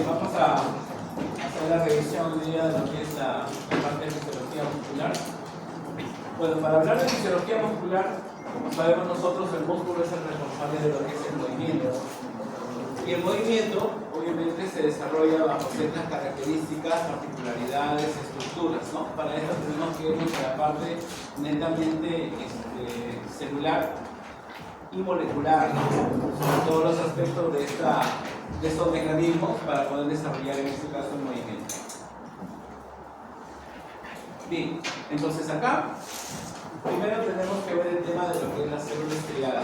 Vamos a hacer la revisión hoy día de lo que es la parte de fisiología muscular. Bueno, para hablar de fisiología muscular, como sabemos nosotros, el músculo es el responsable de lo que es el movimiento. Y el movimiento, obviamente, se desarrolla bajo ciertas características, particularidades, estructuras, ¿no? Para eso tenemos que irnos a la parte netamente celular y molecular, ¿no? Sobre todos los aspectos de estos mecanismos para poder desarrollar en este caso el movimiento. Bien, entonces acá primero tenemos que ver el tema de lo que es la célula estriada.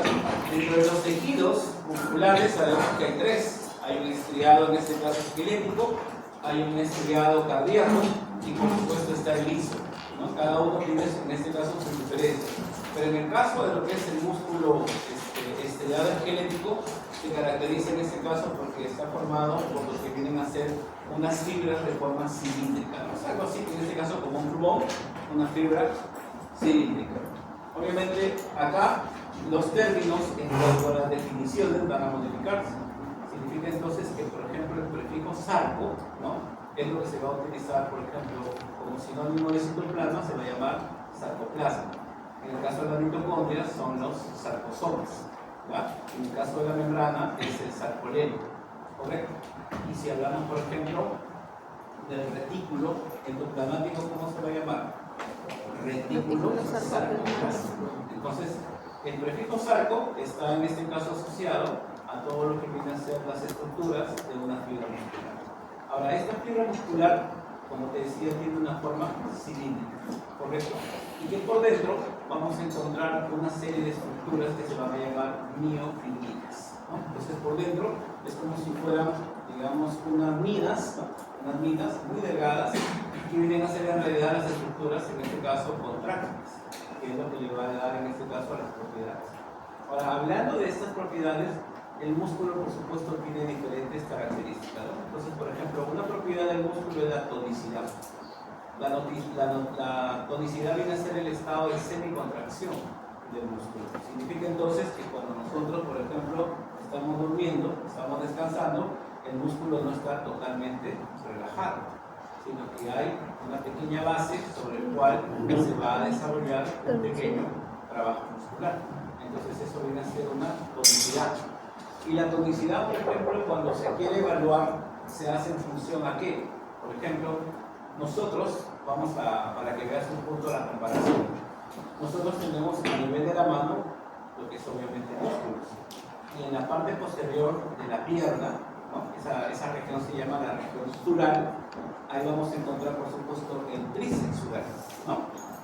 Dentro de los tejidos musculares sabemos que hay tres. Hay un estriado en este caso esquelético, hay un estriado cardíaco y por supuesto está el liso, ¿no? Cada uno tiene en este caso su diferencia. Pero en el caso de lo que es el músculo estriado esquelético, se caracteriza en este caso porque está formado por lo que vienen a ser unas fibras de forma cilíndrica, ¿no? Es algo así, en este caso como un plumón, una fibra cilíndrica. Obviamente acá los términos en cuanto a las definiciones van a modificarse. Significa entonces que, por ejemplo, el prefijo sarco, ¿no? Es lo que se va a utilizar, por ejemplo, como sinónimo de citoplasma, se va a llamar sarcoplasma. En el caso de la mitocondria son los sarcosomas, ¿va? En el caso de la membrana es el sarcoleno, ¿correcto? Y si hablamos, por ejemplo, del retículo endoplasmático, ¿cómo se va a llamar? Retículo sarcoplasma. Entonces, el prefijo sarco está en este caso asociado a todo lo que vienen a ser las estructuras de una fibra muscular. Ahora, esta fibra muscular, como te decía, tiene una forma cilíndrica, ¿correcto? Y que por dentro vamos a encontrar una serie de estructuras que se van a llamar miofibrilas, ¿no? Entonces, por dentro es como si fueran, digamos, unas minas muy delgadas que vienen a ser en realidad las estructuras, en este caso contráctiles, que es lo que le va a dar en este caso a las propiedades. Ahora, hablando de estas propiedades, el músculo, por supuesto, tiene diferentes características, ¿no? Entonces, por ejemplo, una propiedad del músculo es la tonicidad. La tonicidad viene a ser el estado de semicontracción del músculo. Significa entonces que cuando nosotros, por ejemplo, estamos durmiendo, estamos descansando, el músculo no está totalmente relajado, sino que hay una pequeña base sobre el cual se va a desarrollar un pequeño trabajo muscular. Entonces eso viene a ser una tonicidad. Y la tonicidad, por ejemplo, cuando se quiere evaluar, se hace en función a qué. Por ejemplo, nosotros, para que veas un punto de la comparación, nosotros tenemos a nivel de la mano lo que es obviamente músculos. Y en la parte posterior de la pierna, ¿no? Esa región se llama la región sural. Ahí vamos a encontrar, por supuesto, el tríceps sural, ¿no?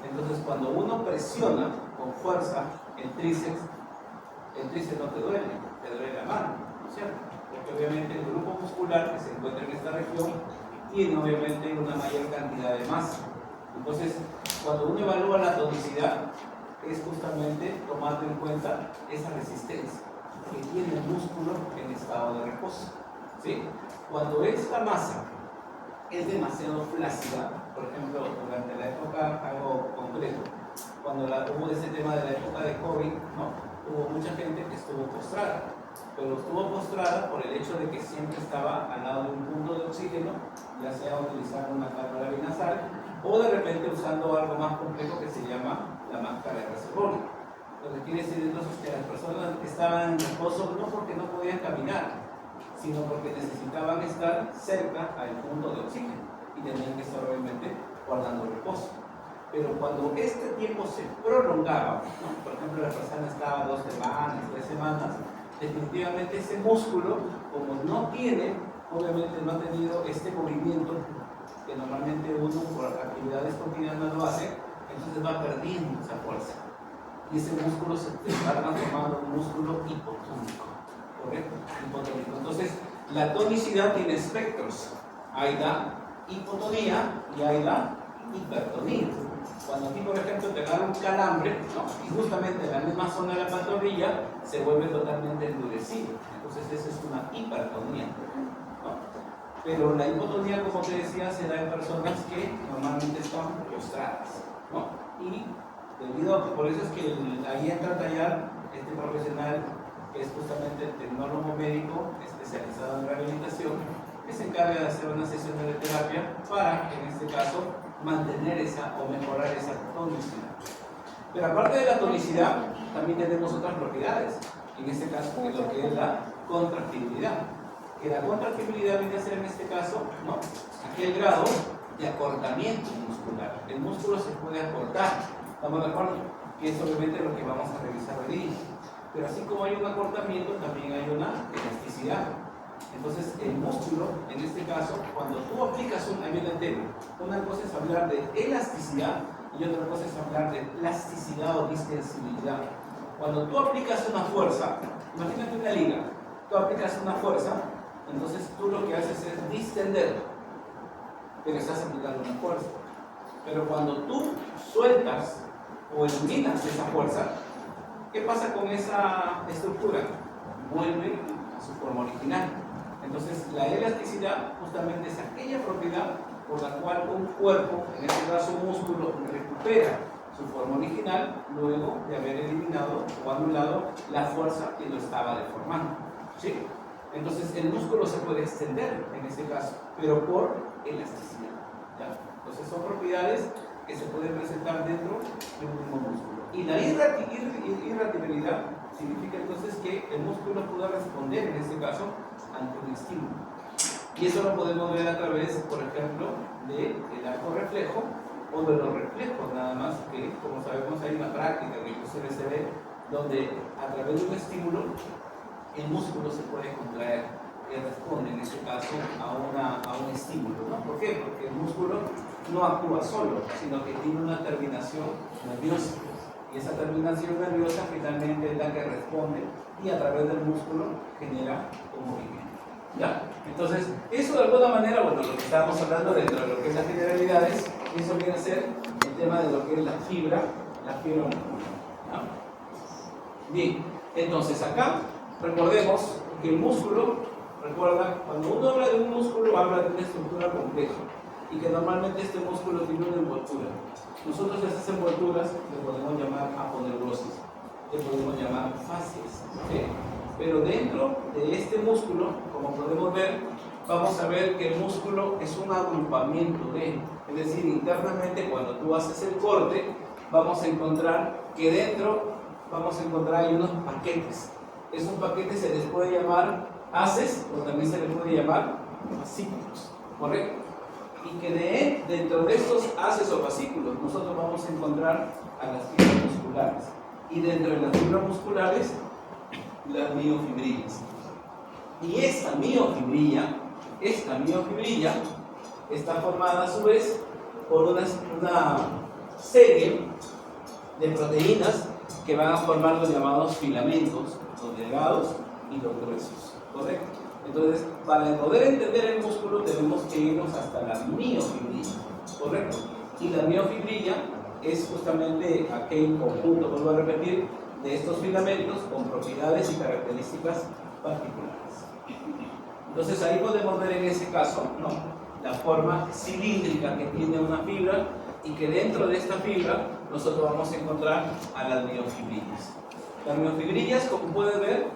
Entonces, cuando uno presiona con fuerza el tríceps no te duele la mano, ¿no es cierto? Porque obviamente el grupo muscular que se encuentra en esta región tiene obviamente una mayor cantidad de masa. Entonces, cuando uno evalúa la tonicidad, es justamente tomando en cuenta esa resistencia que tiene el músculo en estado de reposo, ¿sí? Cuando esta masa es demasiado flácida, por ejemplo, durante la época, algo concreto, cuando hubo ese tema de la época de COVID, ¿no? Hubo mucha gente que estuvo postrada, pero estuvo postrada por el hecho de que siempre estaba al lado de un punto de oxígeno, ya sea utilizando una cámara binasal o de repente usando algo más complejo que se llama la máscara de reservorio. Lo que quiere decir entonces que las personas estaban en reposo no porque no podían caminar, sino porque necesitaban estar cerca al punto de oxígeno y tenían que estar obviamente guardando reposo. Pero cuando este tiempo se prolongaba, ¿no? Por ejemplo, la persona estaba 2 semanas, 3 semanas, definitivamente ese músculo, como no tiene, obviamente no ha tenido este movimiento que normalmente uno por actividades cotidianas lo hace, entonces va perdiendo esa fuerza. Y ese músculo se va transformando en un músculo hipotónico, ¿correcto? Hipotónico. Entonces, La tonicidad tiene espectros. Hay la hipotonía y hay la hipertonía. Cuando aquí, por ejemplo, te da un calambre, ¿no? Y justamente en la misma zona de la pantorrilla se vuelve totalmente endurecido. Entonces esa es una hipertonía, ¿no? Pero la hipotonía, como te decía, se da en personas que normalmente están postradas, ¿no? Y debido a que por eso es que ahí entra a tallar este profesional que es justamente el tecnólogo médico especializado en rehabilitación, que se encarga de hacer una sesión de terapia para, en este caso, mantener esa o mejorar esa tonicidad. Pero aparte de la tonicidad, también tenemos otras propiedades, en este caso, que es lo que es la contractibilidad. Que la contractibilidad viene a ser, en este caso, ¿no?, aquel grado de acortamiento muscular. El músculo se puede acortar, ¿estamos de acuerdo? Que es obviamente lo que vamos a revisar hoy día. Pero así como hay un acortamiento, también hay una elasticidad. Entonces, el músculo, en este caso, cuando tú aplicas un avión entero, una cosa es hablar de elasticidad y otra cosa es hablar de plasticidad o distensibilidad. Cuando tú aplicas una fuerza, imagínate una liga, tú aplicas una fuerza, entonces tú lo que haces es distender, pero estás aplicando una fuerza. Pero cuando tú sueltas o eliminas esa fuerza, ¿qué pasa con esa estructura? Vuelve a su forma original. Entonces, la elasticidad justamente es aquella propiedad por la cual un cuerpo, en este caso un músculo, recupera su forma original luego de haber eliminado o anulado la fuerza que lo estaba deformando, ¿sí? Entonces, el músculo se puede extender en este caso, pero por elasticidad, ¿ya? Entonces, son propiedades que se pueden presentar dentro de un mismo músculo. Y la irritabilidad significa entonces que el músculo pueda responder, en este caso, ante un estímulo. Y eso lo podemos ver a través, por ejemplo, del arco reflejo o de los reflejos, nada más que, como sabemos, hay una práctica que inclusive se ve donde a través de un estímulo el músculo se puede contraer y responde, en este caso, a un estímulo, ¿no? ¿Por qué? Porque el músculo no actúa solo, sino que tiene una terminación nerviosa. Y esa terminación nerviosa finalmente es la que responde y a través del músculo genera un movimiento, ¿ya? Entonces, eso de alguna manera, bueno, lo que estábamos hablando dentro de lo que es las generalidades, eso viene a ser el tema de lo que es la fibra muscular, ¿no? Bien, entonces acá recordemos que el músculo, recuerda, cuando uno habla de un músculo, habla de una estructura compleja y que normalmente este músculo tiene una envoltura. Nosotros a esas envolturas le podemos llamar aponeurosis, le podemos llamar fascias, ¿sí? Pero dentro de este músculo, como podemos ver, vamos a ver que el músculo es un agrupamiento de, es decir, internamente cuando tú haces el corte, vamos a encontrar que dentro vamos a encontrar ahí unos paquetes. Esos paquetes se les puede llamar haces o también se les puede llamar fascículos, ¿correcto? Y que dentro de estos haces o fascículos nosotros vamos a encontrar a las fibras musculares. Y dentro de las fibras musculares, las miofibrillas. Y esta miofibrilla está formada a su vez por una serie de proteínas que van a formar los llamados filamentos, los delgados y los gruesos, ¿correcto? Entonces, para poder entender el músculo tenemos que irnos hasta la miofibrilla, ¿correcto? Y la miofibrilla es justamente aquel conjunto, vuelvo a repetir, de estos filamentos con propiedades y características particulares. Entonces ahí podemos ver en ese caso, ¿no?, la forma cilíndrica que tiene una fibra y que dentro de esta fibra nosotros vamos a encontrar a las miofibrillas. Las miofibrillas, como pueden ver,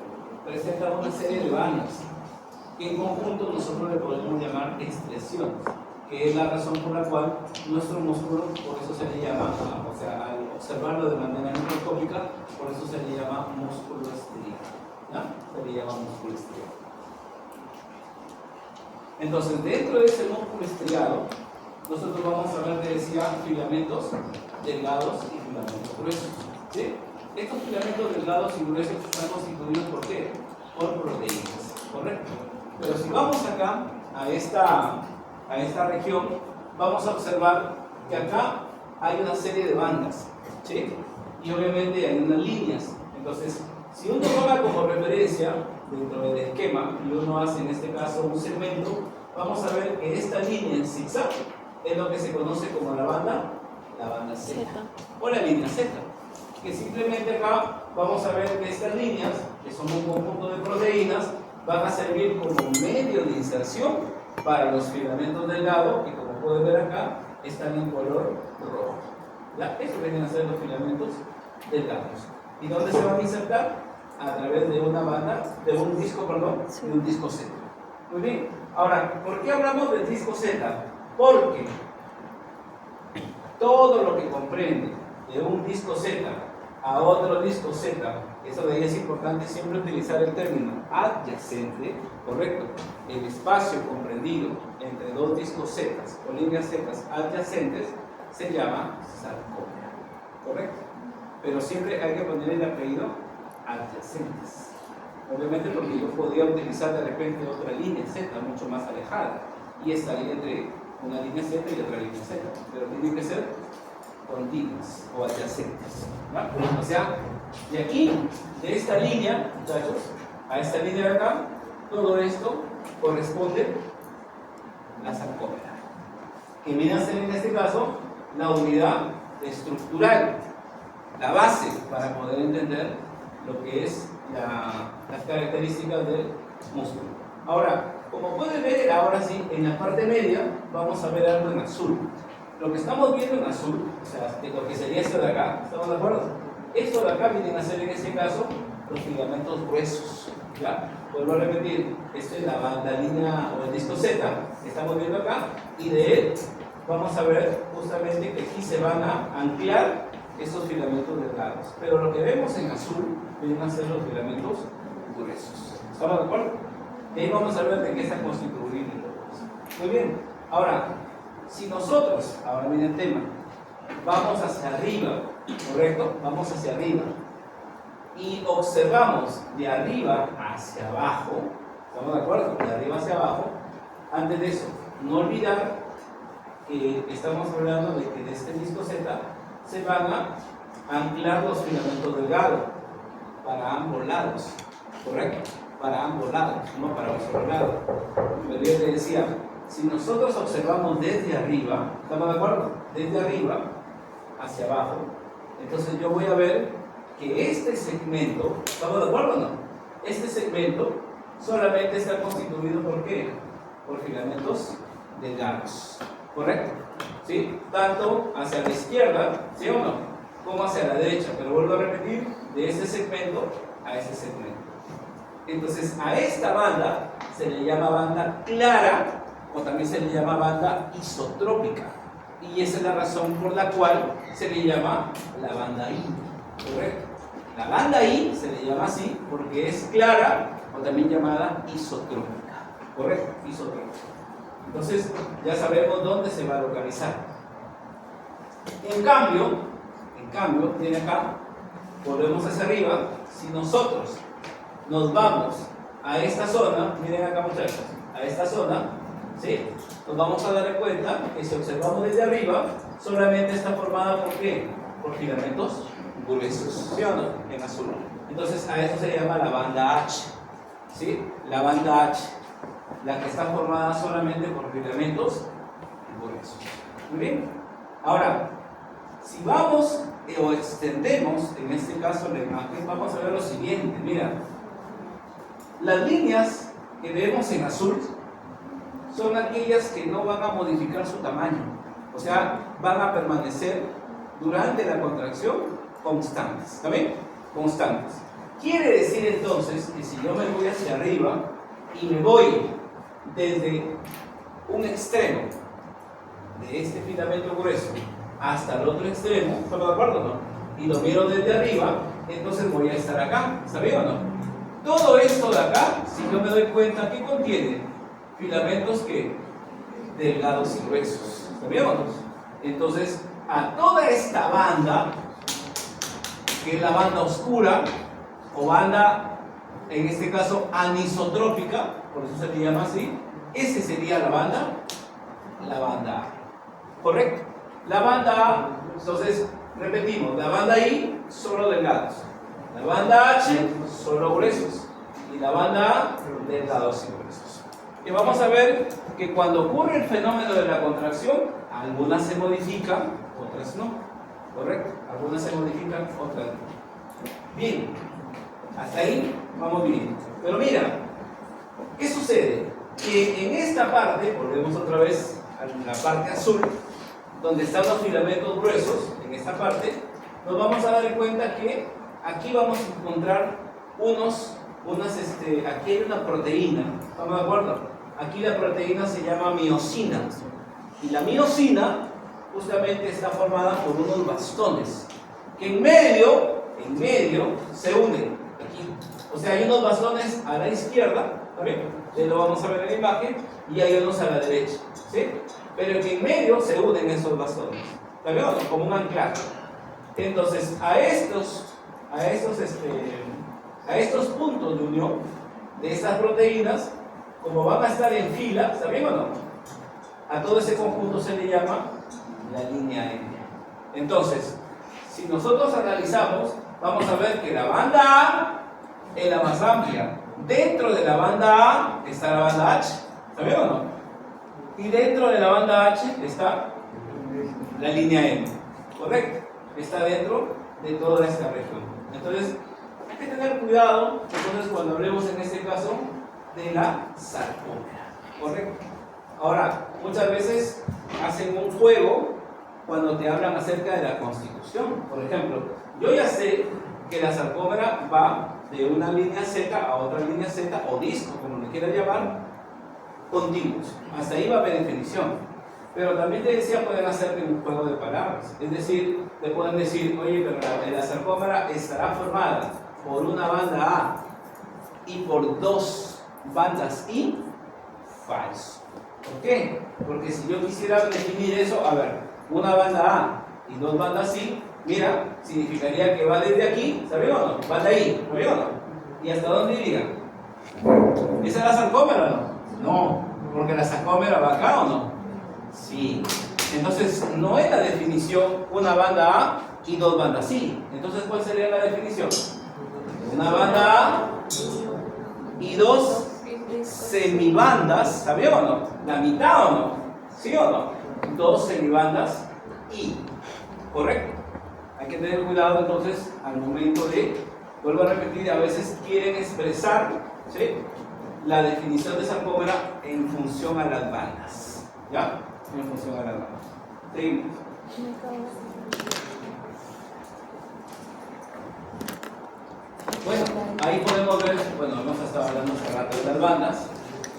presentan una serie de bandas que en conjunto nosotros le podemos llamar expresiones, que es la razón por la cual nuestro músculo, por eso se le llama, o sea, al observarlo de manera microscópica, por eso se le llama músculo estriado, ¿ya? Se le llama músculo estriado. Entonces, dentro de ese músculo estriado, nosotros vamos a ver, te decía, filamentos delgados y filamentos gruesos, ¿sí? Estos filamentos delgados y gruesos están constituidos ¿por qué? Por proteínas, ¿correcto? Pero si vamos acá a esta región, vamos a observar que acá hay una serie de bandas, ¿sí? Y obviamente hay unas líneas. Entonces, si uno toma como referencia dentro del esquema y uno hace en este caso un segmento, vamos a ver que esta línea en zigzag es lo que se conoce como la banda Z o la línea Z, que simplemente acá vamos a ver que estas líneas, que son un conjunto de proteínas, van a servir como medio de inserción para los filamentos delgados, que como pueden ver acá están en color rojo. ¿Ya? Eso vienen a ser los filamentos delgados. ¿Y dónde se van a insertar? A través de una banda, de un disco, perdón, de un disco Z. Muy bien. Ahora, ¿por qué hablamos del disco Z? Porque todo lo que comprende de un disco Z a otro disco Z, eso de ahí es importante siempre utilizar el término adyacente, ¿correcto? El espacio comprendido entre dos discos Z o líneas Z adyacentes se llama sarcómera, ¿correcto? Pero siempre hay que poner el apellido adyacentes. Obviamente porque yo podría utilizar de repente otra línea Z mucho más alejada y estaría entre una línea Z y otra línea Z, pero tienen que ser continuas o adyacentes, ¿no? O sea, de aquí, de esta línea, muchachos, a esta línea de acá, todo esto corresponde a la sarcómera, que viene a ser en este caso la unidad estructural, la base para poder entender lo que es las características del músculo. Ahora, como pueden ver, ahora sí, en la parte media vamos a ver algo en azul. Lo que estamos viendo en azul, o sea, de lo que sería esto de acá, ¿estamos de acuerdo? Esto de acá vienen a ser en este caso los filamentos gruesos, ¿ya? Vuelvo a repetir, esto es la línea o el disco Z que estamos viendo acá, y de él vamos a ver justamente que aquí se van a anclar estos filamentos delgados. Pero lo que vemos en azul vienen a ser los filamentos gruesos. ¿Estamos de acuerdo? Y ahí vamos a ver de qué están constituidos. Muy bien, ahora, si nosotros, ahora viene el tema, vamos hacia arriba, ¿correcto? Vamos hacia arriba y observamos de arriba hacia abajo, ¿estamos de acuerdo? De arriba hacia abajo. Antes de eso, no olvidar que estamos hablando de que de este disco Z se van a anclar los filamentos delgados para ambos lados, ¿correcto? Para ambos lados, no para un solo lado. Pero yo te decía, si nosotros observamos desde arriba, ¿estamos de acuerdo? Desde arriba hacia abajo, entonces yo voy a ver que este segmento, ¿estamos de acuerdo o no? Este segmento solamente está constituido ¿por qué? Por filamentos delgados, ¿correcto? ¿Sí? Tanto hacia la izquierda, ¿sí o no? Como hacia la derecha, pero vuelvo a repetir, de ese segmento a ese segmento. Entonces a esta banda se le llama banda clara o también se le llama banda isotrópica, y esa es la razón por la cual se le llama la banda I, ¿correcto? La banda I se le llama así porque es clara o también llamada isotrópica, ¿correcto? Isotrópica. Entonces ya sabemos dónde se va a localizar. En cambio, viene acá, volvemos hacia arriba. Si nosotros nos vamos a esta zona, miren acá muchachos, a esta zona, ¿sí? Nos vamos a dar cuenta que si observamos desde arriba, solamente está formada ¿por qué? Por filamentos gruesos, ¿sí o no? En azul. Entonces a eso se llama la banda H, ¿sí? La banda H, la que está formada solamente por filamentos gruesos. Muy bien. Ahora, si vamos o extendemos, en este caso la imagen, vamos a ver lo siguiente. Mira, las líneas que vemos en azul son aquellas que no van a modificar su tamaño, o sea, van a permanecer durante la contracción constantes, ¿está bien? Constantes. Quiere decir entonces que si yo me voy hacia arriba y me voy desde un extremo de este filamento grueso hasta el otro extremo, ¿estamos de acuerdo o no? Y lo miro desde arriba, entonces voy a estar acá, ¿está bien o no? Todo esto de acá, si yo me doy cuenta, ¿qué contiene? Filamentos que delgados y gruesos, ¿está bien o no? Entonces, a toda esta banda, que es la banda oscura, o banda, en este caso, anisotrópica, por eso se le llama así, esa sería la banda A, ¿correcto? La banda A, entonces, repetimos, la banda I, solo delgados. La banda H, solo gruesos. y la banda A, delgados y gruesos. Y vamos a ver que cuando ocurre el fenómeno de la contracción, algunas se modifican, otras no. ¿Correcto? Algunas se modifican, otras no. Bien, hasta ahí vamos bien. Pero mira, ¿qué sucede? Que en esta parte, volvemos otra vez a la parte azul, donde están los filamentos gruesos, en esta parte, nos vamos a dar cuenta que aquí vamos a encontrar aquí hay una proteína, ¿estamos de acuerdo? Aquí la proteína se llama miosina, y la miosina justamente está formada por unos bastones, que en medio se unen, aquí. O sea, hay unos bastones a la izquierda, ¿está bien? Lo vamos a ver en la imagen, y hay unos a la derecha, ¿sí? Pero que en medio se unen esos bastones, ¿está bien? Como un anclaje. Entonces, a estos puntos de unión de estas proteínas, como van a estar en fila, ¿está bien o no? A todo ese conjunto se le llama la línea M. Entonces, si nosotros analizamos, vamos a ver que la banda A es la más amplia. Dentro de la banda A está la banda H, ¿está bien o no? Y dentro de la banda H está la línea M, ¿correcto? Está dentro de toda esta región. Entonces, hay que tener cuidado, entonces, cuando hablemos en este caso de la sarcómera, ¿correcto? Ahora, muchas veces hacen un juego cuando te hablan acerca de la constitución. Por ejemplo, yo ya sé que la sarcómera va de una línea Z a otra línea Z, o disco, como le quieras llamar, continuos. Hasta ahí va a haber definición. Pero también te decía, pueden hacer un juego de palabras. Es decir, te pueden decir, oye, pero la sarcómera estará formada por una banda A y por dos bandas I. Falso. ¿Por qué? Porque si yo quisiera definir eso, a ver, una banda A y dos bandas I, mira, significaría que va desde aquí, ¿sabes o no? Va de ahí, ¿sabes o no? ¿Y hasta dónde iría? ¿Esa es la sarcómera o no? No, porque la sarcómera va acá o no. Sí. Entonces, no es la definición una banda A y dos bandas I. Entonces, ¿cuál sería la definición? Una banda A y dos semibandas, ¿sabía o no? La mitad o no, ¿sí o no? Dos semibandas I, ¿correcto? Hay que tener cuidado entonces al momento de, vuelvo a repetir, a veces quieren expresar, ¿sí?, la definición de sarcómera en función a las bandas, ¿ya? En función a las bandas. Seguimos. Bueno, ahí podemos ver, bueno, hemos estado hablando hace rato de las bandas,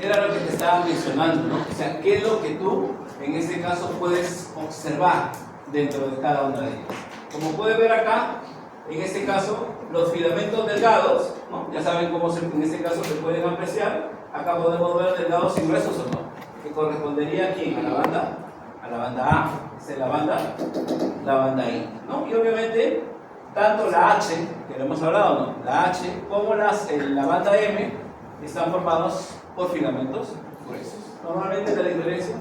era lo que te estaba mencionando, ¿no? O sea, ¿qué es lo que tú, en este caso, puedes observar dentro de cada una de ellas? Como puedes ver acá, en este caso, los filamentos delgados, ¿no? Ya saben cómo en este caso se pueden apreciar. Acá podemos ver delgados y gruesos o no, que correspondería a quién, a la banda A, esa es la banda I, ¿no? Y obviamente, tanto la H, que lo hemos hablado, ¿no?, la H como la banda M están formados por filamentos gruesos. Normalmente la diferencia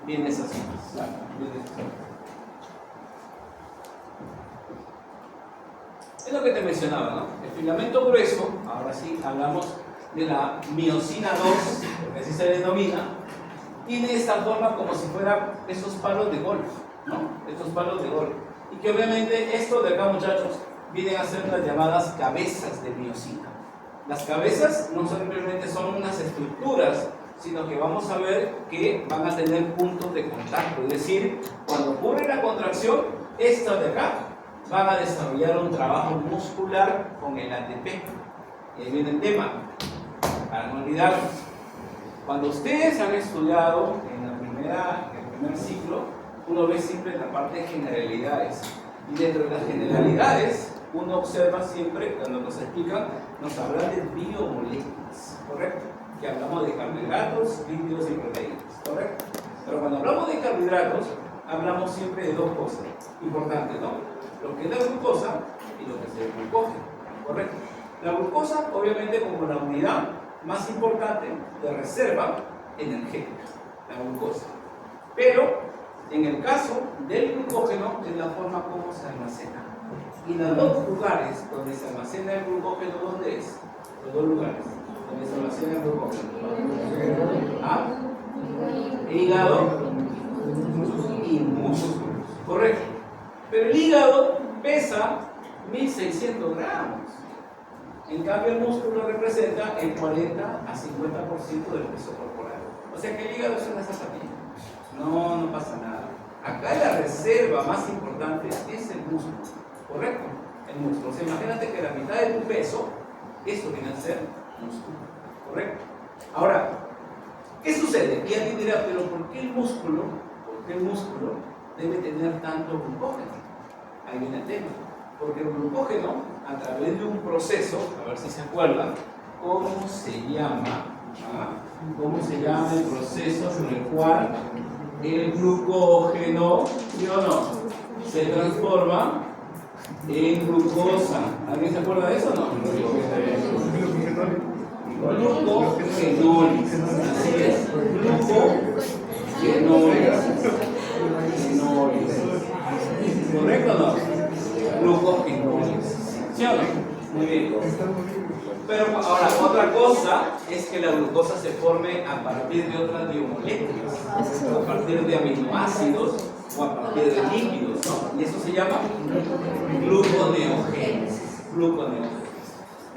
viene así. Es lo que te mencionaba, ¿no? El filamento grueso, ahora sí hablamos de la miosina 2, porque así se denomina, tiene esta forma como si fueran esos palos de golf, ¿no? Estos palos de golf. Y que obviamente esto de acá, muchachos, vienen a ser las llamadas cabezas de miosina. Las cabezas no simplemente son unas estructuras, sino que vamos a ver que van a tener puntos de contacto. Es decir, cuando ocurre la contracción, estas de acá van a desarrollar un trabajo muscular con el ATP. Y ahí viene el tema, para no olvidarnos. Cuando ustedes han estudiado en el primer ciclo, uno ve siempre la parte de generalidades. Y dentro de las generalidades, uno observa siempre, cuando nos explican, nos hablan de biomoléculas, ¿correcto? Que hablamos de carbohidratos, lípidos y proteínas, ¿correcto? Pero cuando hablamos de carbohidratos, hablamos siempre de dos cosas importantes, ¿no? Lo que es la glucosa y lo que es el glucógeno, ¿correcto? La glucosa, obviamente, como la unidad más importante de reserva energética, la glucosa. Pero, en el caso del glucógeno, es la forma como se almacena. Y los dos lugares donde se almacena el glucógeno, ¿dónde es? Los dos lugares donde se almacena el glucógeno. ¿Ah? Hígado y músculo. Correcto. Pero el hígado pesa 1600 gramos. En cambio, el músculo representa el 40 a 50% del peso corporal. O sea que el hígado es una zapatilla. No pasa nada. Acá la reserva más importante es el músculo. ¿Correcto? El músculo. O sea, imagínate que la mitad de tu peso, eso viene a ser músculo. ¿Correcto? Ahora, ¿qué sucede? Y alguien dirá, pero ¿por qué el músculo debe tener tanto glucógeno? Ahí viene el tema. Porque el glucógeno, a través de un proceso, a ver si se acuerdan, ¿cómo se llama? ¿Cómo se llama el proceso por el cual el glucógeno, ¿sí o no?, se transforma en glucosa? ¿Alguien se acuerda de eso o no? Glucogenólisis. Así es. Glucogenólisis. ¿Correcto o no? Glucogenólisis. ¿Sí o no? Muy bien. Pero ahora, otra cosa es que la glucosa se forme a partir de otras biomoléculas, a partir de aminoácidos o a partir de lípidos, ¿no? Y eso se llama gluconeogénesis.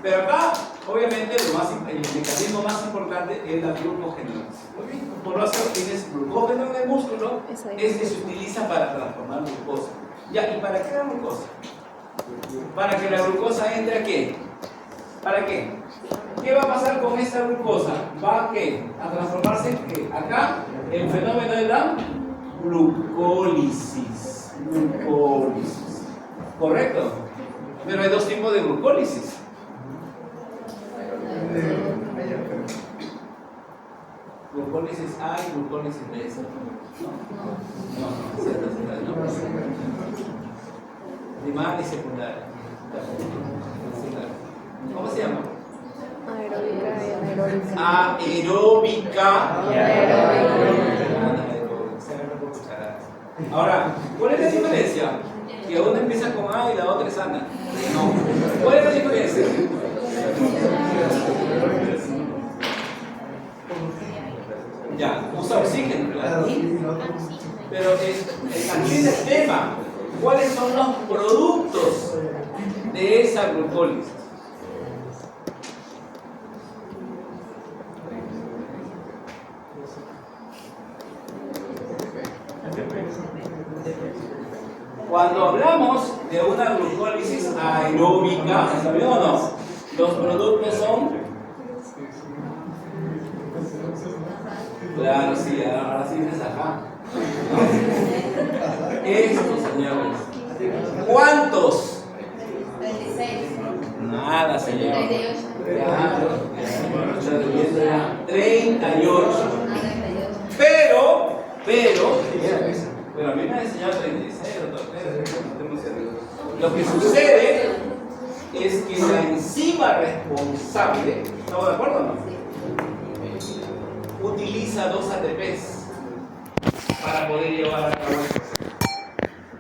Pero acá, obviamente, el mecanismo más importante es la glucogenólisis. Muy bien. Por lo tanto, tienes glucógeno en el músculo, este se utiliza para transformar glucosa. Ya, ¿y para qué la glucosa? Para que la glucosa entre ¿a qué? ¿Para qué? ¿Qué va a pasar con esta glucosa? ¿Va a qué? A transformarse en ¿qué? Acá, el fenómeno de la glucólisis. ¿Correcto? Pero hay dos tipos de glucólisis. Glucólisis A y glucólisis B. No. Primaria y secundaria. ¿Cómo se llama? Aeróbica y anaeróbica. Aeróbica y anaeróbica. Ahora, ¿cuál es la diferencia? Que una empieza con A y la otra es ana. No. ¿Cuál es la diferencia? Ya, usa oxígeno, ¿verdad? Pero aquí es el tema. ¿Cuáles son los productos de esa glucólisis? Cuando hablamos de una glucólisis aeróbica, ¿saben o no? Los productos son... Claro, sí, ahora sí dices ajá. Estos, señores. ¿Cuántos? 36. Nada, señor. 38. Claro, 38. Pero a mí me han enseñado 36, Lo que sucede es que la enzima responsable, ¿estamos de acuerdo o no? Utiliza 2 ATPs para poder llevar a cabo el proceso.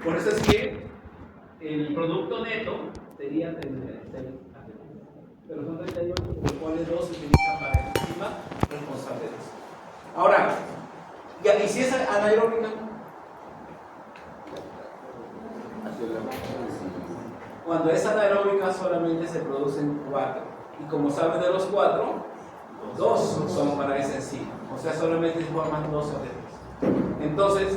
Por eso es que el producto neto sería 36 ATPs. Pero son 38, por los cuales 2 se utilizan para la enzima responsable de eso. Ahora, ¿y si es anaeróbica? Cuando es anaeróbica solamente se producen 4. Y como saben de los 4, 2 son para esa enzima. O sea, solamente se forman 2 ATPs. Entonces,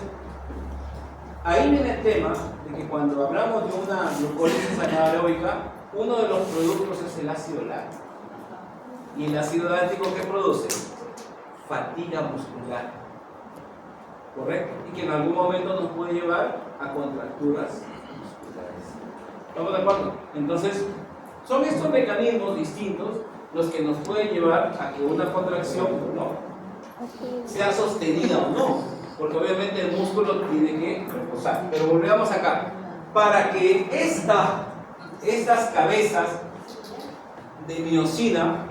ahí viene el tema de que cuando hablamos de una glucólisis anaeróbica, uno de los productos es el ácido láctico. ¿Y el ácido láctico qué produce? Fatiga muscular. ¿Correcto? Y que en algún momento nos puede llevar a contracturas musculares. ¿Estamos de acuerdo? Entonces, son estos mecanismos distintos los que nos pueden llevar a que una contracción, ¿no?, sea sostenida o no, porque obviamente el músculo tiene que reposar. Pero volvemos acá. Para que estas cabezas de miosina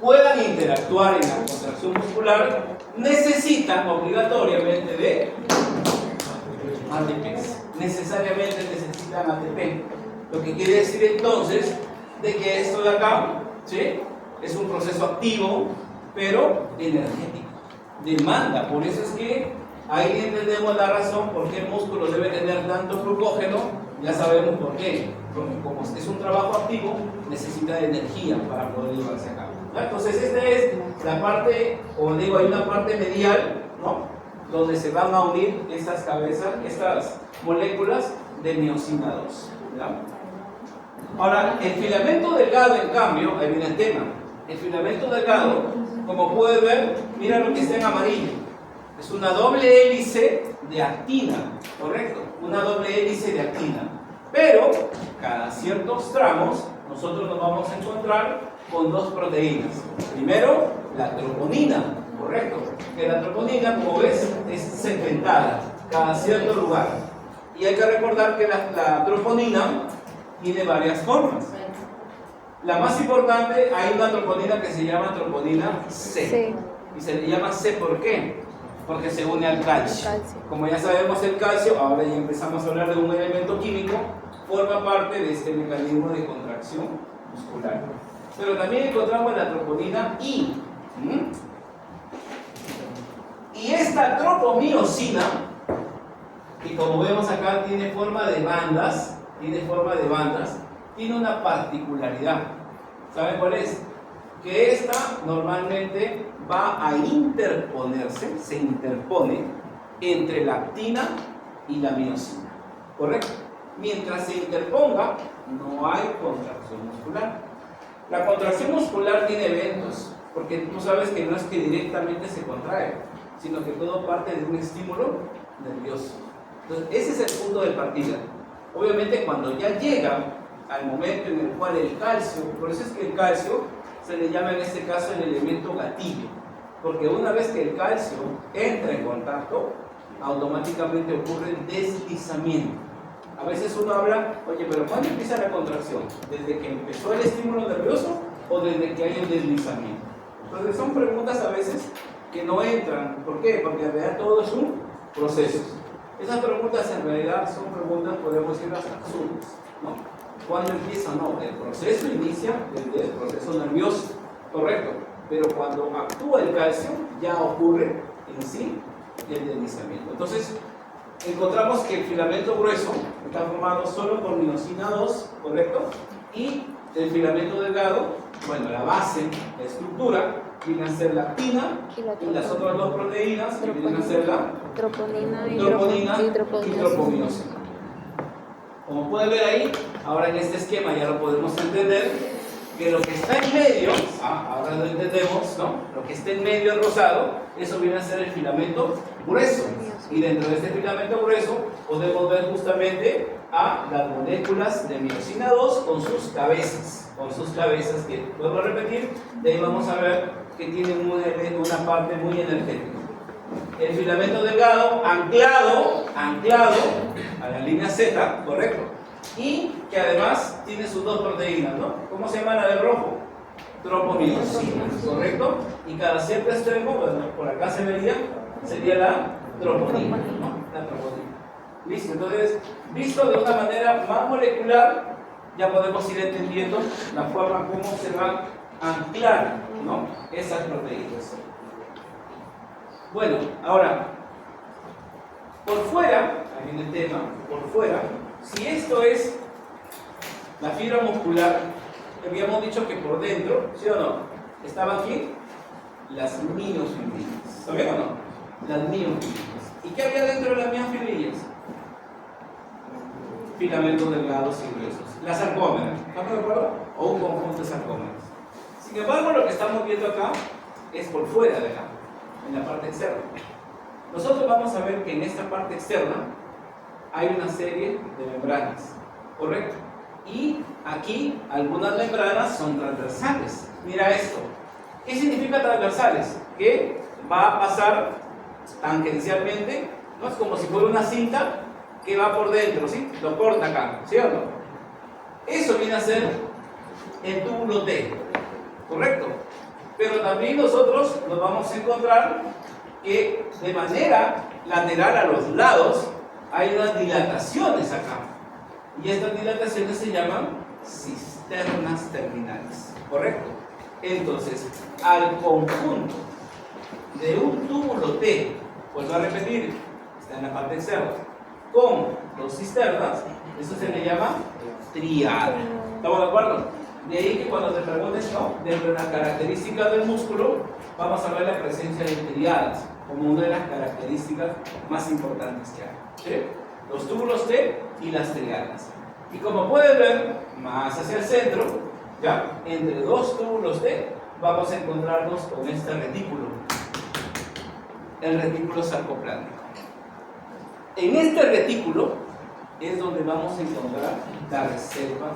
puedan interactuar en la contracción muscular, necesitan obligatoriamente de ATPs. Necesariamente necesitan ATP. Lo que quiere decir entonces de que esto de acá ¿sí? Es un proceso activo, pero energético. Demanda, por eso es que ahí entendemos la razón por qué el músculo debe tener tanto glucógeno, ya sabemos por qué. Porque como es un trabajo activo, necesita de energía para poder llevarse a cabo. ¿Ya? Entonces esta es la parte, como digo, hay una parte medial, ¿no? Donde se van a unir estas cabezas, estas moléculas de miosina 2. ¿Ya? Ahora, el filamento delgado, en cambio, ahí viene el tema. El filamento delgado, como puedes ver, mira lo que está en amarillo. Es una doble hélice de actina, ¿correcto? Una doble hélice de actina. Pero, cada ciertos tramos, nosotros nos vamos a encontrar con dos proteínas. Primero, la troponina, ¿correcto? Que la troponina, como ves, es segmentada, cada cierto lugar. Y hay que recordar que la troponina tiene varias formas. La más importante, hay una troponina que se llama troponina C. Sí. Y se le llama C, ¿por qué? Porque se une al calcio. Calcio. Como ya sabemos, el calcio, ahora ya empezamos a hablar de un elemento químico, forma parte de este mecanismo de contracción muscular. Pero también encontramos la troponina I. Y esta tropomiosina, que como vemos acá tiene forma de bandas, tiene una particularidad. ¿Saben cuál es? Que esta normalmente va a interponerse, se interpone entre la actina y la miosina. ¿Correcto? Mientras se interponga, no hay contracción muscular. La contracción muscular tiene eventos, porque tú sabes que no es que directamente se contrae, sino que todo parte de un estímulo nervioso. Entonces, ese es el punto de partida. Obviamente, cuando ya llega al momento en el cual el calcio, por eso es que el calcio se le llama en este caso el elemento gatillo, porque una vez que el calcio entra en contacto, automáticamente ocurre el deslizamiento. A veces uno habla, oye, pero ¿cuándo empieza la contracción? ¿Desde que empezó el estímulo nervioso o desde que hay el deslizamiento? Entonces son preguntas a veces que no entran. ¿Por qué? Porque en realidad todo es un proceso. Esas preguntas en realidad son preguntas, podemos decir, absurdas, ¿no? ¿Cuándo empieza? No, el proceso inicia desde el proceso nervioso, correcto. Pero cuando actúa el calcio, ya ocurre en sí el deslizamiento. Entonces, encontramos que el filamento grueso está formado solo por miosina 2, correcto. Y el filamento delgado, bueno, la base, la estructura, viene a ser la actina y las otras dos proteínas que vienen a ser la troponina y tropomiosina. Como pueden ver ahí, ahora en este esquema ya lo podemos entender, que lo que está en medio, ahora lo entendemos, ¿no? Lo que está en medio rosado, eso viene a ser el filamento grueso. Y dentro de este filamento grueso podemos ver justamente a las moléculas de miosina 2 con sus cabezas que, vuelvo a repetir, de ahí vamos a ver que tienen una parte muy energética. El filamento delgado anclado a la línea Z, correcto, y que además tiene sus dos proteínas, ¿no? ¿Cómo se llama la del rojo? Tropomiosina, correcto, y cada cierto extremo, bueno, por acá se vería, sería la troponina, ¿no? La troponina. Listo, entonces, visto de una manera más molecular, ya podemos ir entendiendo la forma como se van a anclar, ¿no? Esas proteínas. Bueno, ahora, por fuera, ahí viene el tema, por fuera, si esto es la fibra muscular, habíamos dicho que por dentro, ¿sí o no? Estaban aquí las miofibrilas, ¿sabían o no? Las miofibrilas. ¿Y qué había dentro de las miofibrilas? Filamentos delgados y gruesos. Las sarcómeras, ¿estamos de acuerdo? O un conjunto de sarcómeras. Sin embargo, lo que estamos viendo acá es por fuera de acá, en la parte externa. Nosotros vamos a ver que en esta parte externa hay una serie de membranas, ¿correcto? Y aquí algunas membranas son transversales. Mira esto. ¿Qué significa transversales? Que va a pasar tangencialmente, ¿no? Es como si fuera una cinta que va por dentro, ¿sí? Lo corta acá, ¿sí o no? Eso viene a ser el túbulo T, ¿correcto? Pero también nosotros nos vamos a encontrar que de manera lateral a los lados hay unas dilataciones acá. Y estas dilataciones se llaman cisternas terminales. ¿correcto? Entonces, al conjunto de un túbulo T, vuelvo a repetir, está en la parte externa, con dos cisternas, eso se le llama triada. ¿Estamos de acuerdo? De ahí que cuando te preguntes, ¿no?, dentro de las características del músculo, vamos a ver la presencia de triadas como una de las características más importantes que hay. ¿Sí? Los túbulos T y las triadas. Y como pueden ver, más hacia el centro, ¿ya?, entre dos túbulos T, vamos a encontrarnos con este retículo, el retículo sarcoplánico. En este retículo es donde vamos a encontrar la reserva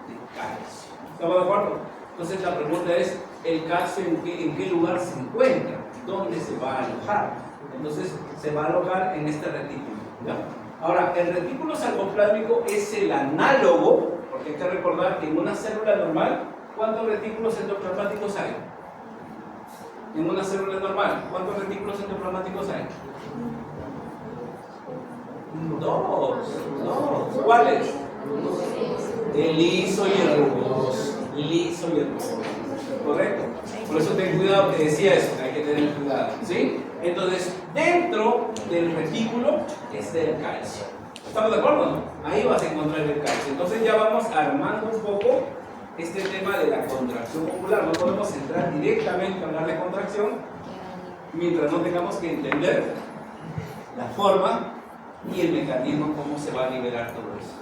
de calcio. ¿Estamos de acuerdo? Entonces la pregunta es, ¿el calcio en qué lugar se encuentra? ¿Dónde se va a alojar? Entonces se va a alojar en este retículo, ¿ya? Ahora, el retículo sarcoplánico es el análogo, porque hay que recordar que en una célula normal, ¿cuántos retículos endoplasmáticos hay? En una célula normal, ¿cuántos retículos endoplasmáticos hay? Dos. ¿Cuáles? El liso y el rugoso. Liso y el rugoso. ¿Correcto? Por eso ten cuidado que decía eso, que hay que tener cuidado. ¿Sí? Entonces, dentro del retículo está el calcio. ¿Estamos de acuerdo? ¿No? Ahí vas a encontrar el calcio. Entonces ya vamos armando un poco este tema de la contracción muscular. No podemos entrar directamente a hablar de contracción mientras no tengamos que entender la forma y el mecanismo, cómo se va a liberar todo eso.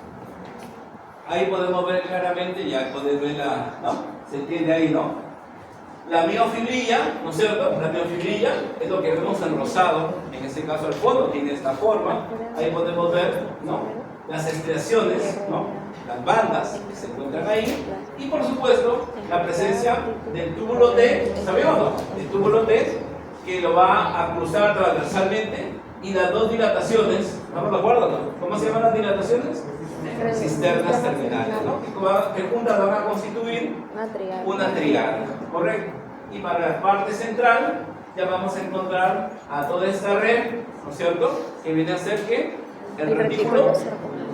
Ahí podemos ver claramente, ya podemos ver ¿no? Se entiende ahí, ¿no? La miofibrilla, ¿no es cierto? La miofibrilla es lo que vemos en rosado, en este caso el fondo tiene esta forma. Ahí podemos ver, ¿no?, las estriaciones, ¿no?, las bandas que se encuentran ahí, y por supuesto la presencia del túbulo T, ¿sabíamos, no? El túbulo T que lo va a cruzar transversalmente, y las dos dilataciones, ¿estamos de acuerdo, no? ¿Cómo se llaman las dilataciones? Cisternas terminales, ¿no?, que juntas van a constituir una triada, ¿correcto? Y para la parte central ya vamos a encontrar a toda esta red, ¿no es cierto?, que viene a ser ¿qué? El retículo sarcoplánico.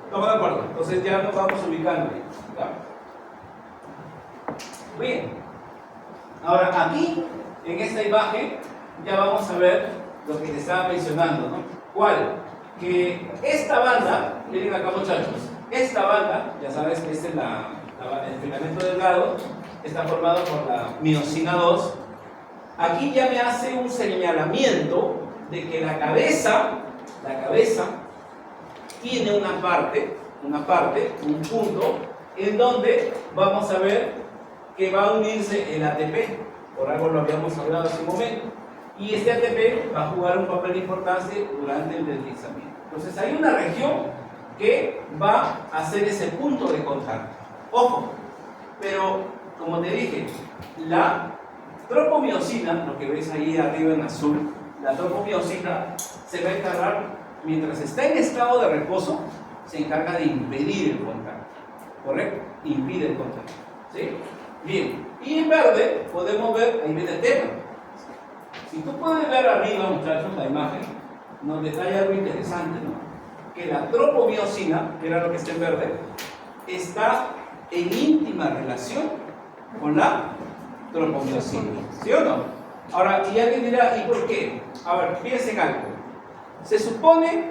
¿Estamos de acuerdo? Entonces ya nos vamos ubicando ahí, ¿ya? Bien, ahora aquí en esta imagen ya vamos a ver lo que te estaba mencionando, ¿no? ¿Cuál? Que esta banda, miren acá muchachos, esta banda, ya sabes que este es el filamento delgado, está formado por la miosina 2. Aquí ya me hace un señalamiento de que la cabeza tiene una parte, un punto, en donde vamos a ver que va a unirse el ATP, por algo lo habíamos hablado hace un momento, y este ATP va a jugar un papel importante durante el deslizamiento. Entonces hay una región que va a ser ese punto de contacto. Ojo, pero como te dije, la tropomiosina, lo que ves ahí arriba en azul, la tropomiosina se va a encargar, mientras está en estado de reposo, se encarga de impedir el contacto, ¿correcto? Impide el contacto, ¿sí? Bien, y en verde podemos ver, ahí viene el tema. Si tú puedes ver arriba, muchachos, la imagen, nos detalla algo interesante, ¿no? Que la tropomiosina, que era lo que está en verde, está en íntima relación con la tropomiosina, ¿sí o no? Ahora, y alguien dirá, ¿y por qué? A ver, fíjense en algo. Se supone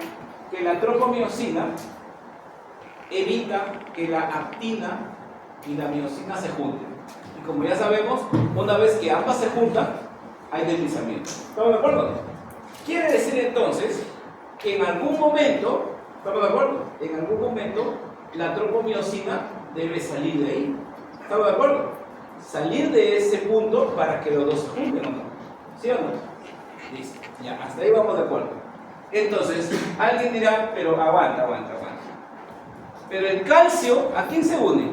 que la tropomiosina evita que la actina y la miosina se junten. Y como ya sabemos, una vez que ambas se juntan, hay deslizamiento. ¿Estamos de acuerdo? Quiere decir entonces que en algún momento, ¿estamos de acuerdo? En algún momento la tropomiosina debe salir de ahí. ¿Estamos de acuerdo? Salir de ese punto para que los dos se junten, ¿o no? ¿Sí o no? Listo. Ya, hasta ahí vamos de acuerdo. Entonces, alguien dirá, pero aguanta. Pero el calcio, ¿a quién se une?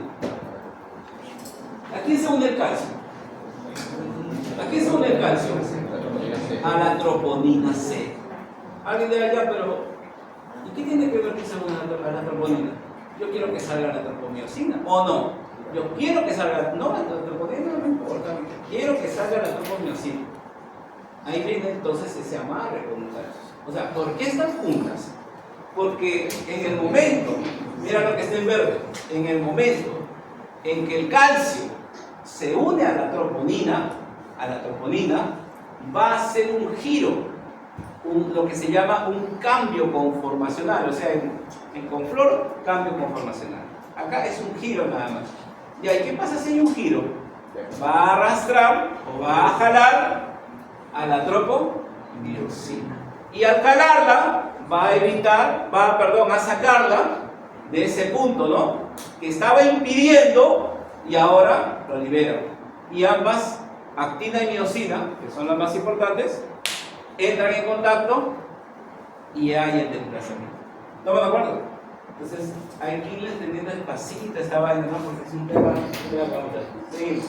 ¿A quién se une el calcio? ¿A quién se une el calcio? A la troponina C. Alguien dirá ya, pero ¿y qué tiene que ver que se une a la troponina? Yo quiero que salga la tropomiosina, ¿o no? Yo quiero que salga, no, la troponina no me importa, quiero que salga la tropomiosina. Ahí viene entonces ese amarre con muchachos. O sea, ¿por qué están juntas? Porque en el momento, mira lo que está en verde, en el momento en que el calcio se une a la troponina, va a hacer un giro, lo que se llama un cambio conformacional, o sea, en confloro, cambio conformacional. Acá es un giro nada más. ¿Y ahí qué pasa si hay un giro? Va a arrastrar o va a jalar a la tropomioxina. Y al jalarla, va a sacarla de ese punto, ¿no? Que estaba impidiendo y ahora lo libera. Y ambas, actina y miosina, que son las más importantes, entran en contacto y hay el desplazamiento. ¿Estamos de acuerdo? Entonces, hay que irle entendiendo despacito esta vaina, ¿no? Porque es un tema para seguimos.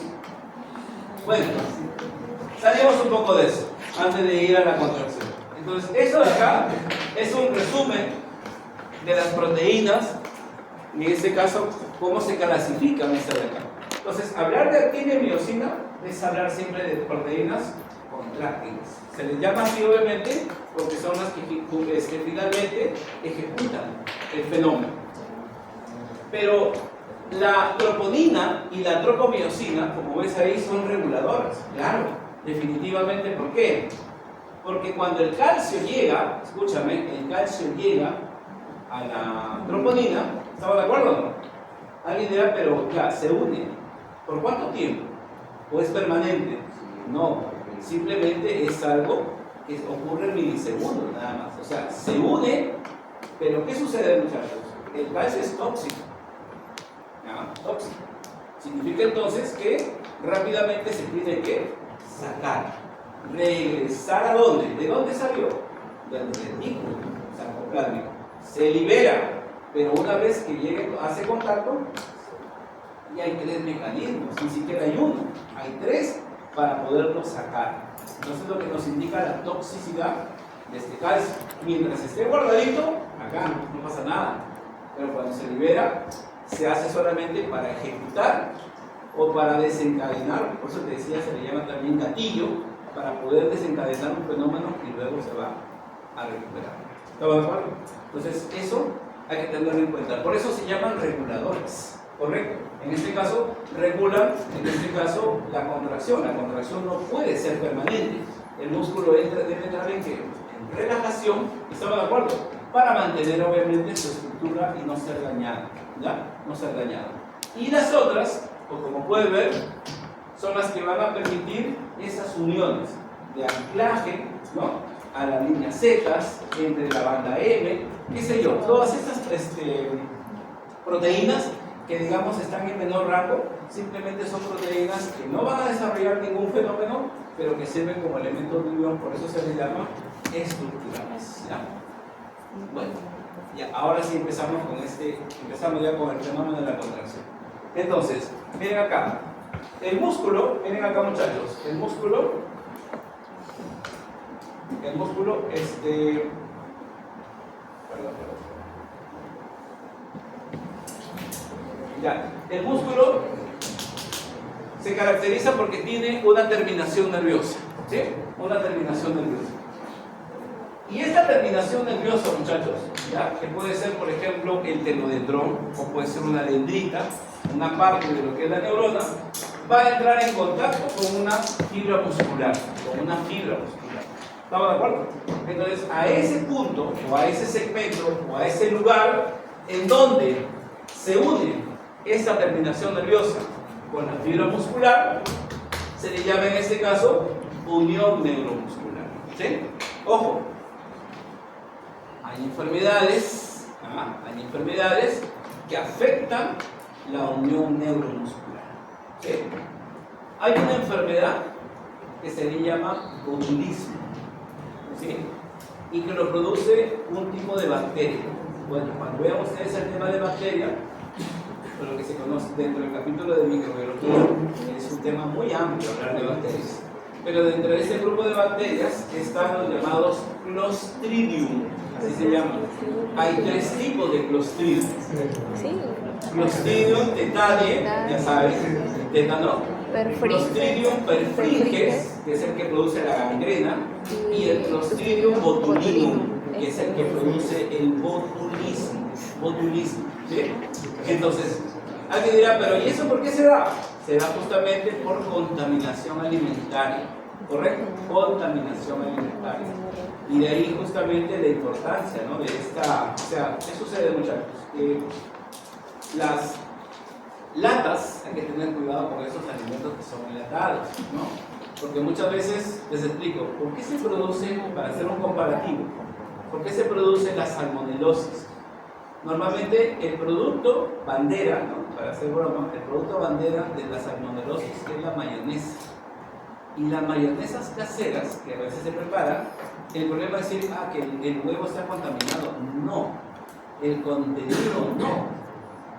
Bueno, salimos un poco de eso antes de ir a la contracción. Entonces, eso de acá es un resumen de las proteínas, y en este caso, cómo se clasifican estas de acá. Entonces, hablar de actina y miosina es hablar siempre de proteínas contráctiles. Se les llama así, obviamente, porque son las que finalmente ejecutan el fenómeno. Pero la troponina y la tropomiosina, como ves ahí, son reguladoras. Claro, definitivamente. ¿Por qué? Porque cuando el calcio llega, escúchame, el calcio llega a la troponina, ¿estamos de acuerdo o no? Alguien dirá, pero ya, se une. ¿Por cuánto tiempo? ¿O es permanente? No, simplemente es algo que ocurre en milisegundos nada más. O sea, se une, pero ¿qué sucede, muchachos? El calcio es tóxico. ¿Ya? Tóxico. Significa entonces que rápidamente se tiene que sacar. ¿Regresar a dónde? ¿De dónde salió? Del retículo sarcoplámico. Se libera, pero una vez que llegue, hace contacto, y hay 3 mecanismos, ni siquiera hay uno, hay 3 para poderlo sacar. Entonces, lo que nos indica la toxicidad de este calcio. Mientras esté guardadito, acá no pasa nada, pero cuando se libera, se hace solamente para ejecutar o para desencadenar. Por eso te decía, se le llama también gatillo, para poder desencadenar un fenómeno y luego se va a recuperar. ¿Estamos de acuerdo? Entonces, eso hay que tenerlo en cuenta. Por eso se llaman reguladores, ¿correcto? En este caso, regulan, la contracción. La contracción no puede ser permanente. El músculo debe entrar en relajación, ¿estamos de acuerdo? Para mantener, obviamente, su estructura y no ser dañada, ¿ya? No ser dañada. Y las otras, pues como pueden ver, son las que van a permitir esas uniones de anclaje, ¿no?, a las líneas Z, entre la banda M, qué sé yo, todas estas proteínas que, digamos, están en menor rango, simplemente son proteínas que no van a desarrollar ningún fenómeno, pero que sirven como elementos de unión, por eso se les llama estructurales, ¿ya? Bueno, ya, ahora sí empezamos ya con el fenómeno de la contracción. Entonces, miren acá. El músculo, miren acá, muchachos, el músculo, el músculo se caracteriza porque tiene una terminación nerviosa, ¿sí? Una terminación nerviosa. Y esta terminación nerviosa, muchachos, ¿ya?, que puede ser, por ejemplo, el tenodendrón, o puede ser una dendrita, una parte de lo que es la neurona, va a entrar en contacto con una fibra muscular, ¿Estamos de acuerdo? Entonces, a ese punto, o a ese segmento, o a ese lugar en donde se une esta terminación nerviosa con la fibra muscular, se le llama en este caso unión neuromuscular, ¿sí? Ojo, hay enfermedades que afectan la unión neuromuscular, ¿sí? Hay una enfermedad que se le llama botulismo, ¿sí?, y que lo produce un tipo de bacteria. Bueno, cuando vean ustedes el tema de bacteria, lo que se conoce dentro del capítulo de microbiología, es un tema muy amplio hablar de bacterias, pero dentro de ese grupo de bacterias están los llamados Clostridium, así se llaman. Hay 3 tipos de Clostridium. Sí. Clostridium tetani, ya sabes, tétano. Clostridium perfringens, que es el que produce la gangrena, y el Clostridium botulinum, que es el que produce el botulismo. ¿Sí? Entonces, Alguien dirá, pero ¿y eso por qué se da? Se da justamente por contaminación alimentaria, ¿correcto? Contaminación alimentaria. Y de ahí justamente la importancia, ¿no? De esta, o sea, ¿qué sucede, muchachos? Las latas, hay que tener cuidado con esos alimentos que son enlatados, ¿no? Porque muchas veces, les explico, ¿por qué se produce, para hacer un comparativo, por qué se produce la salmonelosis? Normalmente el producto bandera, ¿no? Para hacer broma, el producto bandera de la salmonelosis es la mayonesa. Y las mayonesas caseras que a veces se preparan, el problema es decir, que el huevo está contaminado. No, el contenido no,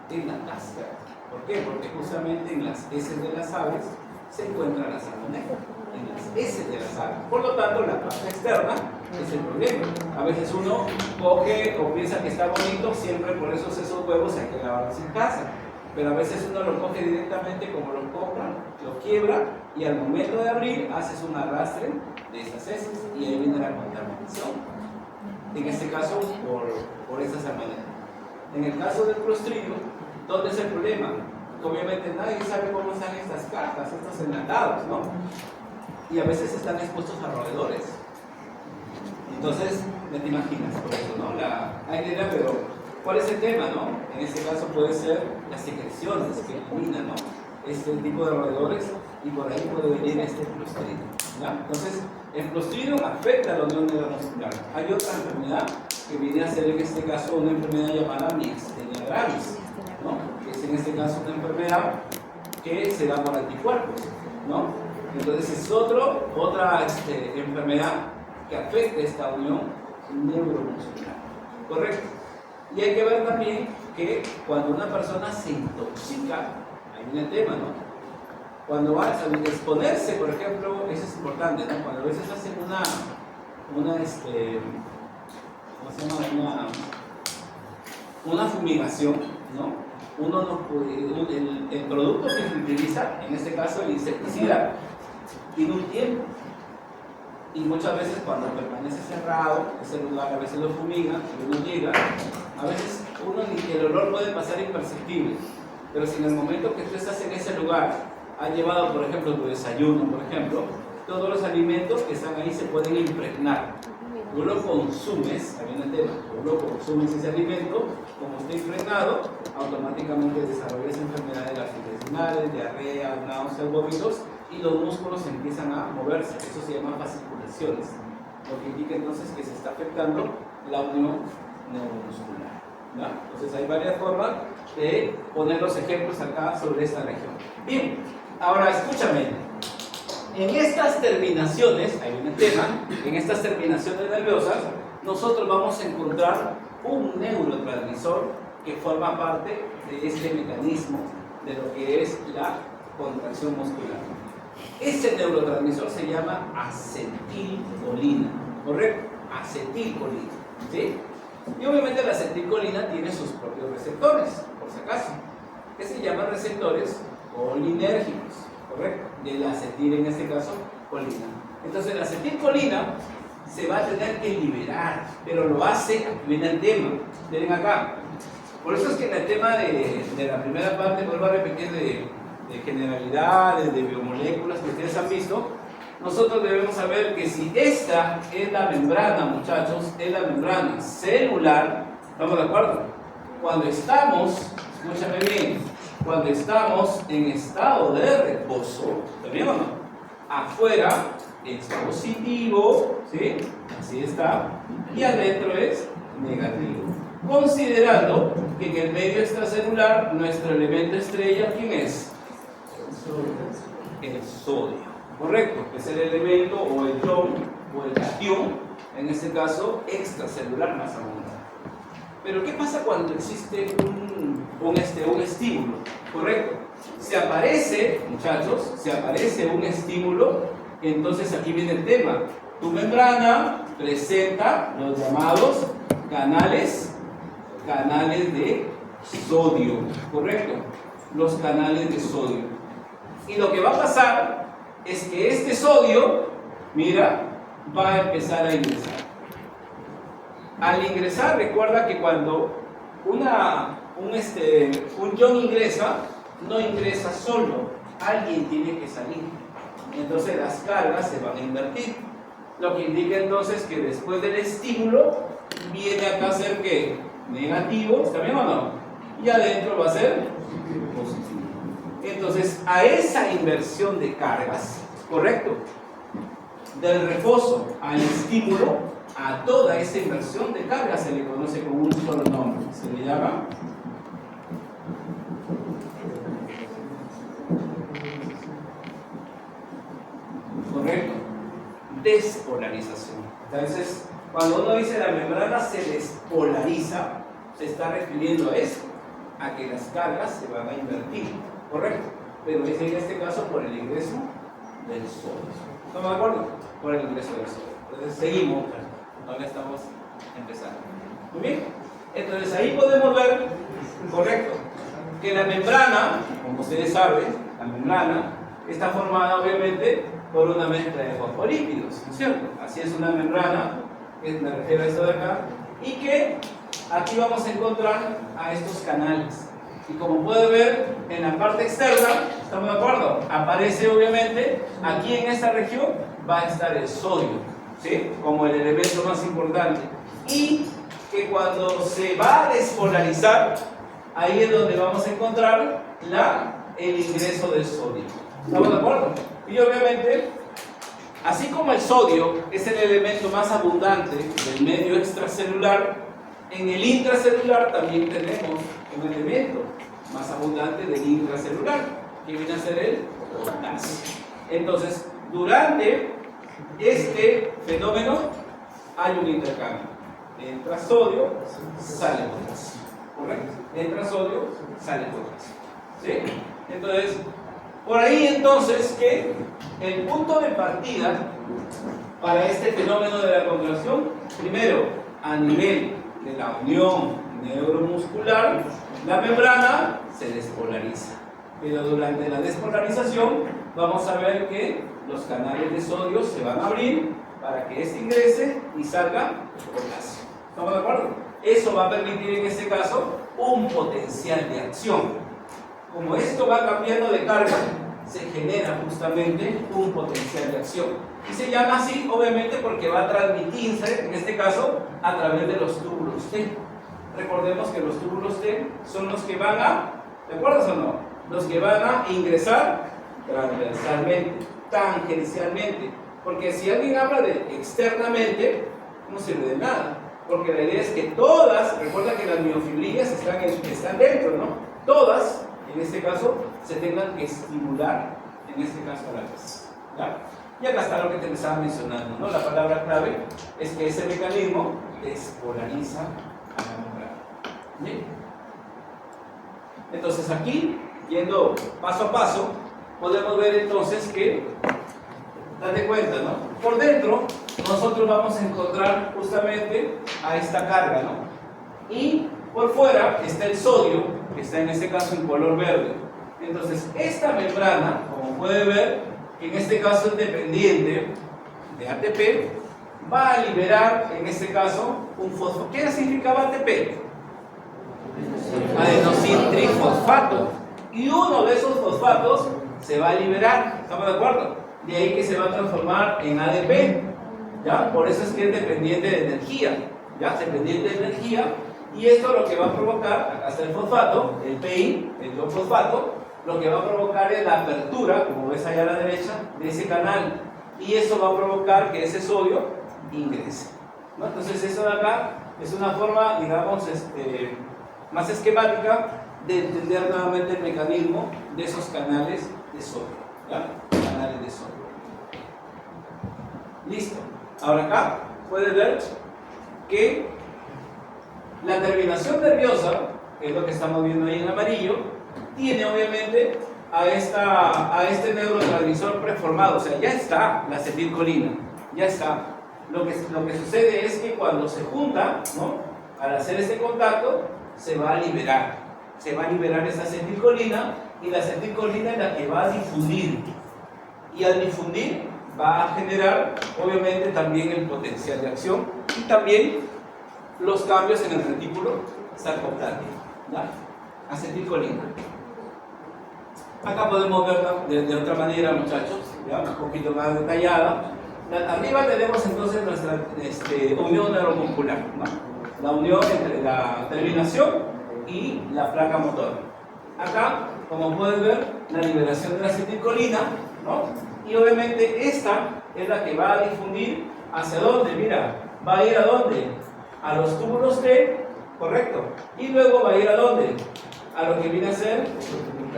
es la cáscara. ¿Por qué? Porque justamente en las heces de las aves se encuentra la salmonela, en las heces de las aves. Por lo tanto, la parte externa es el problema. A veces uno coge o piensa que está bonito, siempre por eso esos huevos hay que lavarlos en casa. Pero a veces uno lo coge directamente como lo compra, lo quiebra y al momento de abrir haces un arrastre de esas heces y ahí viene la contaminación. En este caso, por esa salmonela. En el caso del Clostridium, ¿dónde es el problema? Obviamente nadie sabe cómo están estas cajas, estos enlatados, ¿no? Y a veces están expuestos a roedores. Entonces, no te imaginas por eso, ¿no? Hay que ver, pero ¿cuál es el tema, no? En este caso puede ser las secreciones que eliminan, ¿no? Este tipo de roedores y por ahí puede venir este Clostridium, ¿ya? Entonces, el Clostridium afecta a la unión neuromuscular. Hay otra enfermedad que viene a ser en este caso una enfermedad llamada miastenia gravis, ¿no? Que es en este caso una enfermedad que se da por anticuerpos, ¿no? Entonces es otra enfermedad que afecta esta unión neuromuscular, ¿correcto? Y hay que ver también que cuando una persona se intoxica, ahí viene el tema, ¿no? Cuando va a exponerse, por ejemplo, eso es importante, ¿no? Cuando a veces hacen una fumigación, ¿no? Uno no puede, el producto que se utiliza, en este caso el insecticida, tiene un tiempo. Y muchas veces cuando permanece cerrado, ese lugar a veces lo fumiga, y uno llega, a veces el olor puede pasar imperceptible, pero si en el momento que tú estás en ese lugar, has llevado por ejemplo tu desayuno, por ejemplo, todos los alimentos que están ahí se pueden impregnar. Tú lo consumes, también el tema, tú lo consumes ese alimento, como está impregnado, automáticamente desarrollas enfermedades gastrointestinales, diarrea, náuseas, vómitos, y los músculos empiezan a moverse. Eso se llama fasciculaciones, lo que indica entonces que se está afectando la unión neuromuscular, ¿ya? Entonces hay varias formas de poner los ejemplos acá sobre esta región. Bien, ahora escúchame. En estas terminaciones, hay un tema, en estas terminaciones nerviosas, nosotros vamos a encontrar un neurotransmisor que forma parte de este mecanismo de lo que es la contracción muscular. Ese neurotransmisor se llama acetilcolina, ¿correcto? Acetilcolina, ¿sí? Y obviamente la acetilcolina tiene sus propios receptores, por si acaso, que se llaman receptores colinérgicos, ¿correcto? Del acetil, en este caso, colina. Entonces la acetilcolina se va a tener que liberar, pero lo hace, aquí viene el tema, miren acá. Por eso es que en el tema de la primera parte, vuelvo a repetir, de generalidades, de biomoléculas que ustedes han visto, nosotros debemos saber que si esta es la membrana, muchachos, es la membrana celular, ¿estamos de acuerdo? Cuando estamos, escúchame bien, cuando estamos en estado de reposo, ¿está bien o no? Afuera es positivo, ¿sí? Así está, y adentro es negativo. Considerando que en el medio extracelular, nuestro elemento estrella, ¿quién es? El sodio, correcto, es el elemento o el ion o el cation, en este caso extracelular más abundante. Pero ¿qué pasa cuando existe un estímulo? Correcto, se aparece, muchachos, se aparece un estímulo, entonces aquí viene el tema. Tu membrana presenta los llamados canales de sodio, correcto, los canales de sodio. Y lo que va a pasar es que este sodio, mira, va a empezar a ingresar. Al ingresar, recuerda que cuando un ion ingresa, no ingresa solo, alguien tiene que salir. Entonces las cargas se van a invertir. Lo que indica entonces que después del estímulo viene acá a ser que negativo, ¿está bien o no? Y adentro va a ser positivo. Entonces a esa inversión de cargas, ¿correcto? Del reposo al estímulo, a toda esa inversión de cargas se le conoce con un solo nombre. Se le llama ¿correcto? Despolarización. Entonces, cuando uno dice la membrana se despolariza, se está refiriendo a eso, a que las cargas se van a invertir, ¿correcto? Pero es en este caso por el ingreso del sodio. ¿Estamos de acuerdo? Por el ingreso del sodio. Entonces, seguimos, ahora estamos empezando. Muy bien. Entonces, ahí podemos ver, correcto, que la membrana, como ustedes saben, la membrana está formada obviamente por una mezcla de fosfolípidos, ¿no es cierto? Así es una membrana, que me refiero a esto de acá, y que aquí vamos a encontrar a estos canales. Y como puede ver en la parte externa, ¿estamos de acuerdo? Aparece obviamente, aquí en esta región va a estar el sodio, ¿sí? Como el elemento más importante. Y que cuando se va a despolarizar, ahí es donde vamos a encontrar el ingreso del sodio. ¿Estamos de acuerdo? Y obviamente, así como el sodio es el elemento más abundante del medio extracelular, en el intracelular también tenemos un elemento más abundante del intracelular, que viene a ser el potasio. Entonces, durante este fenómeno hay un intercambio. Entra sodio, sale potasio. ¿Correcto? Entra sodio, sale potasio. ¿Sí? Entonces, por ahí entonces que el punto de partida para este fenómeno de la contracción, primero, a nivel de la unión neuromuscular, la membrana se despolariza. Pero durante la despolarización vamos a ver que los canales de sodio se van a abrir para que este ingrese y salga potasio. ¿Estamos de acuerdo? Eso va a permitir en este caso un potencial de acción. Como esto va cambiando de carga, se genera justamente un potencial de acción. Y se llama así, obviamente, porque va a transmitirse, en este caso, a través de los túbulos T. Recordemos que los túbulos T son los que van a, ¿de acuerdo o no? Los que van a ingresar transversalmente, tangencialmente. Porque si alguien habla de externamente, no sirve de nada. Porque la idea es que todas, recuerda que las miofibrillas están dentro, ¿no? Todas, en este caso, se tengan que estimular, en este caso a la vez. ¿Ya? Y acá está lo que te estaba mencionando, ¿no? La palabra clave es que ese mecanismo despolariza a la membrana. ¿Bien? Entonces aquí, yendo paso a paso, podemos ver entonces que, date cuenta, ¿no? Por dentro, nosotros vamos a encontrar justamente a esta carga, ¿no? Y por fuera está el sodio, que está en este caso en color verde. Entonces, esta membrana, como puede ver, que en este caso es dependiente de ATP, va a liberar, en este caso, un fosfato. ¿Qué significaba ATP? Adenosintrifosfato. Y uno de esos fosfatos se va a liberar, ¿estamos de acuerdo? De ahí que se va a transformar en ADP, ¿ya? Por eso es que es dependiente de energía, ¿ya? Dependiente de energía. Y esto lo que va a provocar, acá está el fosfato, el PI, el fosfato, lo que va a provocar es la apertura, como ves allá a la derecha, de ese canal. Y eso va a provocar que ese sodio ingrese, ¿no? Entonces eso de acá es una forma, digamos, más esquemática de entender nuevamente el mecanismo de esos canales de sodio, ¿ya? Canales de sodio. Listo. Ahora acá puedes ver que la terminación nerviosa, que es lo que estamos viendo ahí en amarillo, tiene obviamente a este neurotransmisor preformado, o sea, ya está la acetilcolina, ya está. Lo que sucede es que cuando se junta, ¿no? Al hacer este contacto, se va a liberar esa acetilcolina, y la acetilcolina es la que va a difundir, y al difundir va a generar obviamente también el potencial de acción y también los cambios en el retículo sarcoplático, ¿ya? acetilcolina. Acá podemos verla de otra manera, muchachos, ¿ya? Un poquito más detallada. Arriba tenemos entonces nuestra unión neuromuscular, ¿no? La unión entre la terminación y la placa motora. Acá, como pueden ver, la liberación de la acetilcolina, ¿no? Y obviamente esta es la que va a difundir hacia dónde, mira, va a ir a dónde, a los túbulos T, correcto, y luego va a ir a dónde, a lo que viene a ser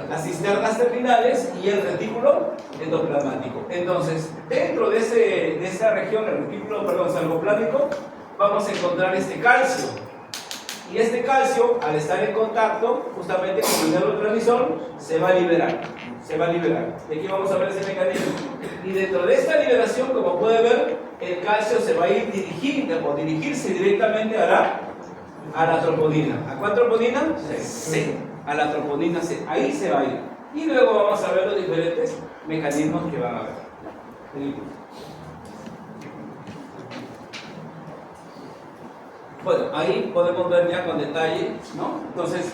las cisternas terminales y el retículo endoplasmático. Entonces, dentro de esa región, el retículo, perdón, sarcoplámico, vamos a encontrar este calcio. Y este calcio, al estar en contacto justamente con el neurotransmisor, se va a liberar. Se va a liberar. Y aquí vamos a ver ese mecanismo. Y dentro de esta liberación, como puede ver, el calcio se va a ir dirigirse directamente a la troponina. ¿A cuál troponina? C. A la troponina C. Ahí se va a ir. Y luego vamos a ver los diferentes mecanismos que van a ver. Bueno, ahí podemos ver ya con detalle, ¿no? Entonces,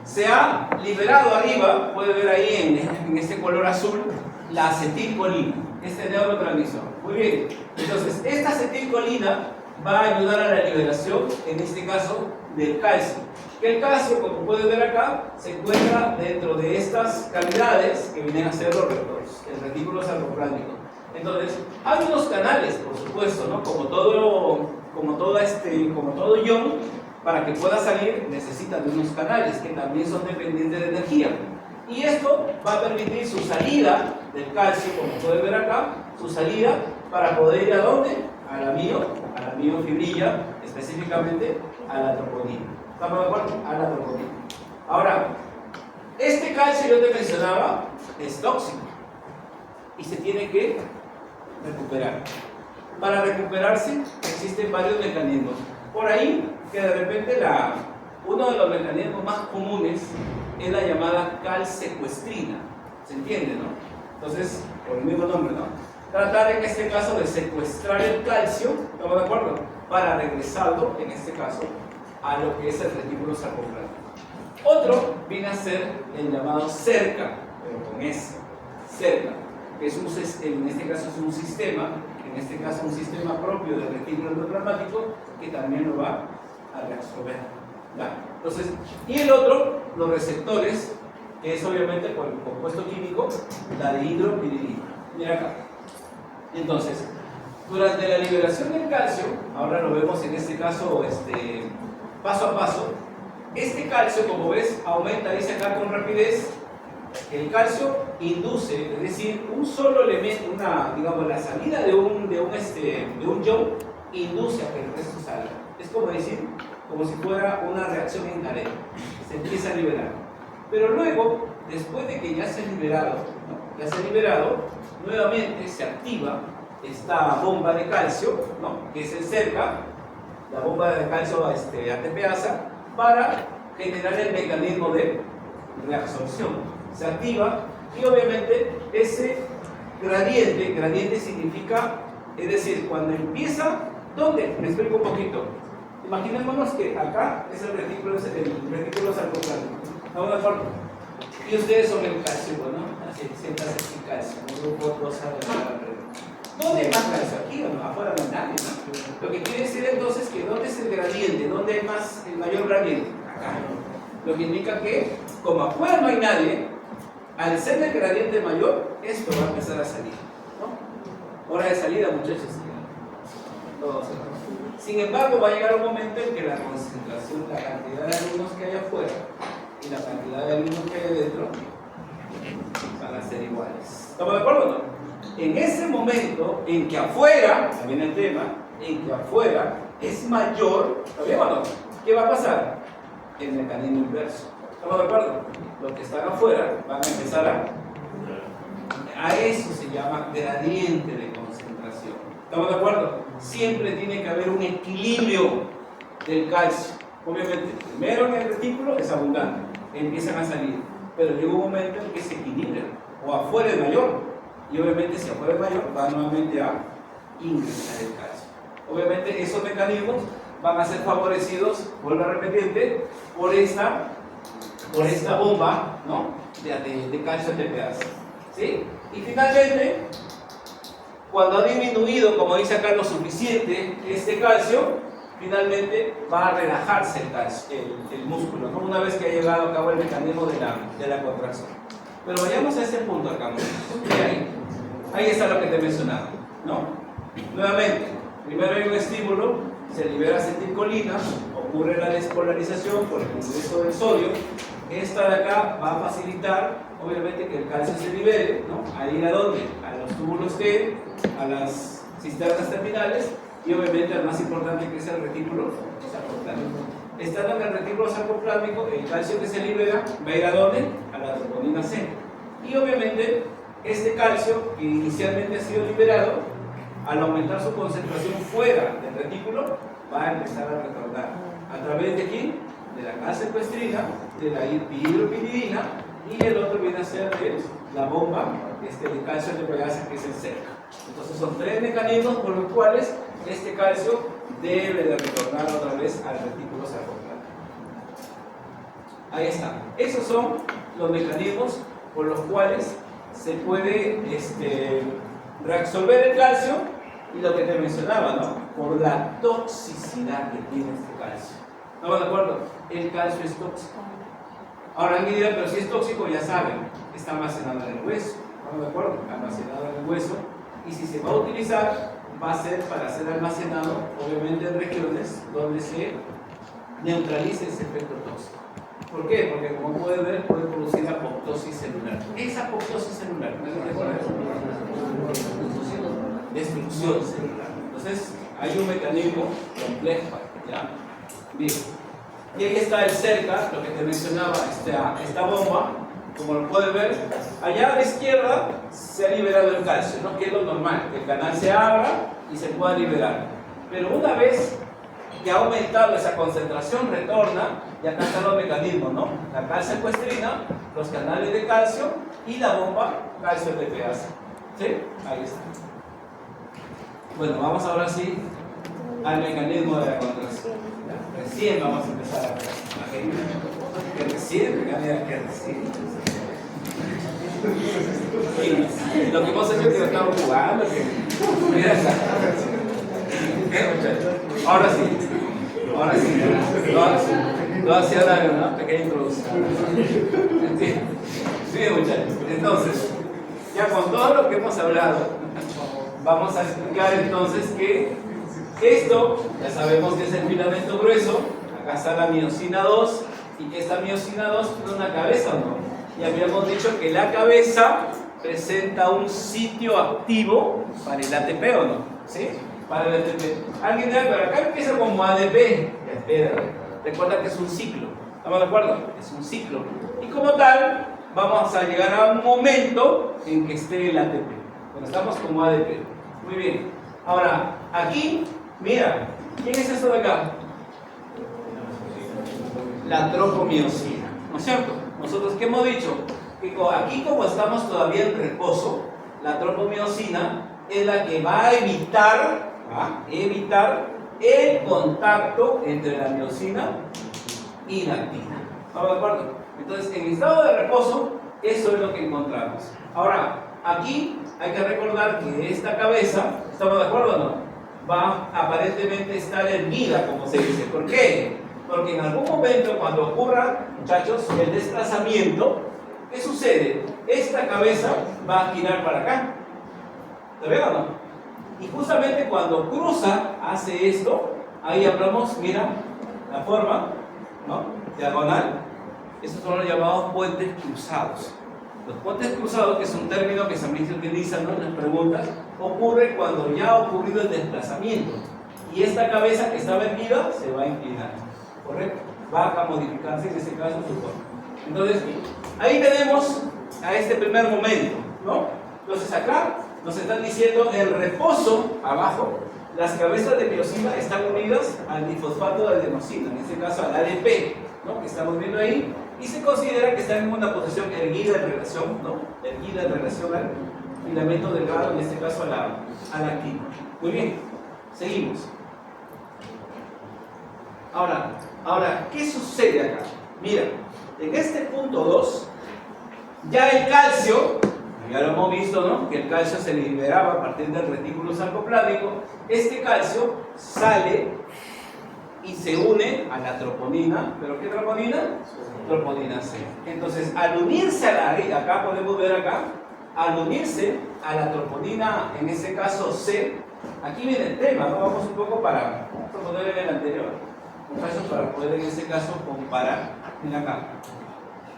se ha liberado arriba, puede ver ahí en este color azul, la acetilcolina, este neurotransmisor. Muy bien. Entonces, esta acetilcolina va a ayudar a la liberación, en este caso, del calcio. Que el calcio, como pueden ver acá, se encuentra dentro de estas cavidades que vienen a ser los el retículo sarcoplámico. Entonces, hay unos canales, por supuesto, ¿no? Como todo ion, para que pueda salir, necesita de unos canales que también son dependientes de energía. Y esto va a permitir su salida del calcio, como pueden ver acá, su salida para poder ir a dónde? A la miofibrilla, específicamente a la troponina. ¿Estamos de acuerdo? A la troponina. Ahora, este calcio yo te mencionaba es tóxico y se tiene que recuperar. Para recuperarse existen varios mecanismos. Por ahí que de repente uno de los mecanismos más comunes es la llamada calsecuestrina. ¿Se entiende, no? Entonces, por el mismo nombre, ¿no? Tratar en este caso de secuestrar el calcio, ¿estamos de acuerdo? Para regresarlo, en este caso, a lo que es el retículo sarcoplámico. Otro viene a ser el llamado cerca, pero con S, cerca, que es en este caso es un sistema, un sistema propio del retículo endoplasmático que también lo va a reabsorber. ¿Ya? Entonces, y el otro, los receptores, que es obviamente por el compuesto químico, la dihidropiridina. Mira acá. Entonces, durante la liberación del calcio, ahora lo vemos en este caso paso a paso, este calcio, como ves, aumenta, dice acá con rapidez. El calcio induce, es decir, un solo elemento, digamos, la salida de un ion induce a que el resto salga. Es como decir, como si fuera una reacción en cadena. Se empieza a liberar. Pero luego, después de que ya se ha liberado, ¿no? Nuevamente se activa esta bomba de calcio, ¿no? Que es el cerca, la bomba de calcio ATPasa, para generar el mecanismo de reabsorción. Se activa y obviamente ese gradiente significa, es decir, cuando empieza, ¿dónde? Me explico un poquito. Imaginémonos que acá es el retículo sarcoplámico. ¿Estamos de acuerdo? Y ustedes son el calcio, ¿no? Así, siéntanse sin calcio, un grupo 2 alrededor. ¿Dónde hay más calcio? Aquí o no, afuera no hay nadie, ¿no? Lo que quiere decir entonces que ¿dónde es el gradiente? ¿Dónde hay el mayor gradiente? Acá. Lo que indica que, como afuera no hay nadie, al ser el gradiente mayor, esto va a empezar a salir, ¿no? Hora de salida, muchachos. Todos. Sin embargo, va a llegar un momento en que la concentración, la cantidad de alumnos que hay afuera y la cantidad de alumnos que hay dentro van a ser iguales. ¿Estamos de acuerdo o no? En ese momento en que afuera, también el tema, en que afuera es mayor, ¿está bien o no? ¿Qué va a pasar? El mecanismo inverso. ¿Estamos de acuerdo? Los que están afuera van a empezar a eso se llama gradiente de concentración. ¿Estamos de acuerdo? Siempre tiene que haber un equilibrio del calcio. Obviamente, primero en el retículo es abundante, empiezan a salir, pero llega un momento en que se equilibran, o afuera es mayor, y obviamente si afuera es mayor, va nuevamente a ingresar el calcio. Obviamente esos mecanismos van a ser favorecidos, vuelvo a repetirte, por esta por esta bomba, ¿no? de calcio TPase. ¿Sí? Y finalmente, cuando ha disminuido, como dice acá, lo suficiente este calcio, finalmente va a relajarse el músculo, ¿no? Una vez que ha llegado a cabo el mecanismo de la contracción. Pero vayamos a ese punto acá, ahí está lo que te he mencionado, ¿no? Nuevamente, primero hay un estímulo, se libera acetilcolina, ocurre la despolarización por el ingreso del sodio. Esta de acá va a facilitar, obviamente, que el calcio se libere, ¿no? ¿A ir a dónde? A los túbulos T, a las cisternas terminales y obviamente al más importante, que es el retículo sarcoplámico. Estando en el retículo sarcoplámico, el calcio que se libera va a ir a dónde? A la troponina C. Y obviamente este calcio que inicialmente ha sido liberado, al aumentar su concentración fuera del retículo, va a empezar a retornar. ¿A través de quién? De la calcecuestrina, de la hidropyridina, y el otro viene a ser de la bomba de calcio TPase, que es el cerca. Entonces son tres mecanismos por los cuales este calcio debe de retornar otra vez al retículo sarcoplámico. Ahí está. Esos son los mecanismos por los cuales se puede reabsorber el calcio, y lo que te mencionaba, ¿no? Por la toxicidad que tiene este calcio. ¿Estamos de acuerdo? El calcio es tóxico. Ahora alguien dirá, pero si es tóxico, ya saben, está almacenado en el hueso. ¿Estamos de acuerdo? Almacenado en el hueso. Y si se va a utilizar, va a ser para ser almacenado, obviamente, en regiones donde se neutralice ese efecto tóxico. ¿Por qué? Porque como pueden ver, puede producir apoptosis celular. ¿Qué es apoptosis celular? Destrucción celular. Entonces, hay un mecanismo complejo, ¿ya? Bien. Y ahí está el cerca, lo que te mencionaba, esta bomba. Como lo pueden ver, allá a la izquierda se ha liberado el calcio, ¿no? Que es lo normal, que el canal se abra y se pueda liberar. Pero una vez que ha aumentado esa concentración, retorna, y acá están los mecanismos, ¿no? La calcecuestrina, los canales de calcio y la bomba calcio TPase. ¿Sí? Ahí está. Bueno, vamos ahora sí al mecanismo de la contracción. Recién vamos a empezar a ver. Que recién, que recién. Y lo que hemos hecho es que estamos jugando. Mira acá. Ahora sí. Ahora sí. Lo hacía una pequeña introducción. Bien, muchachos. Entonces, ya con todo lo que hemos hablado, vamos a explicar entonces que esto, ya sabemos que es el filamento grueso. Acá está la miosina 2, y que esta miosina 2 tiene una cabeza, ¿o no? Y habíamos dicho que la cabeza presenta un sitio activo para el ATP, ¿o no? ¿Sí? Para el ATP. Alguien dirá, pero acá empieza como ADP. Ya, espera, recuerda que es un ciclo. ¿Estamos de acuerdo? Es un ciclo. Y como tal, vamos a llegar a un momento en que esté el ATP. Bueno, estamos como ADP. Muy bien. Ahora, aquí, mira, ¿quién es esto de acá? La tropomiosina, ¿no es cierto? Nosotros, ¿qué hemos dicho? Que aquí, como estamos todavía en reposo, la tropomiosina es la que va a evitar el contacto entre la miosina y la actina. ¿Estamos de acuerdo? Entonces, en estado de reposo, eso es lo que encontramos. Ahora, aquí hay que recordar que esta cabeza, ¿estamos de acuerdo o no? Va a aparentemente estar erguida, como se dice. ¿Por qué? Porque en algún momento, cuando ocurra, muchachos, el desplazamiento, ¿qué sucede? Esta cabeza va a girar para acá. ¿Está bien o no? Y justamente cuando cruza, hace esto, ahí hablamos, mira, la forma, ¿no? Diagonal. Estos son los llamados puentes cruzados. Los puentes cruzados, que es un término que también se utiliza, ¿no?, en las preguntas, ocurre cuando ya ha ocurrido el desplazamiento. Y esta cabeza que estaba erguida se va a inclinar. ¿Correcto? Va a modificarse, en este caso, su forma. Entonces, ahí tenemos a este primer momento, ¿no? Entonces acá nos están diciendo el reposo abajo. Las cabezas de miosina están unidas al difosfato de adenosina, en este caso al ADP, ¿no?, que estamos viendo ahí, y se considera que están en una posición erguida en relación, ¿no?, erguida en relación al filamento delgado, en este caso a la actina. Muy bien, seguimos. Ahora, ¿qué sucede acá? Mira, en este punto 2, ya el calcio, ya lo hemos visto, ¿no? Que el calcio se liberaba a partir del retículo sarcoplámico. Este calcio sale y se une a la troponina. ¿Pero qué troponina? Troponina C. Entonces, al unirse a la, acá podemos ver acá, al unirse a la troponina, en ese caso C, aquí viene el tema, ¿no? Vamos un poco para poner en el anterior, un caso para poder en ese caso comparar. Mira acá,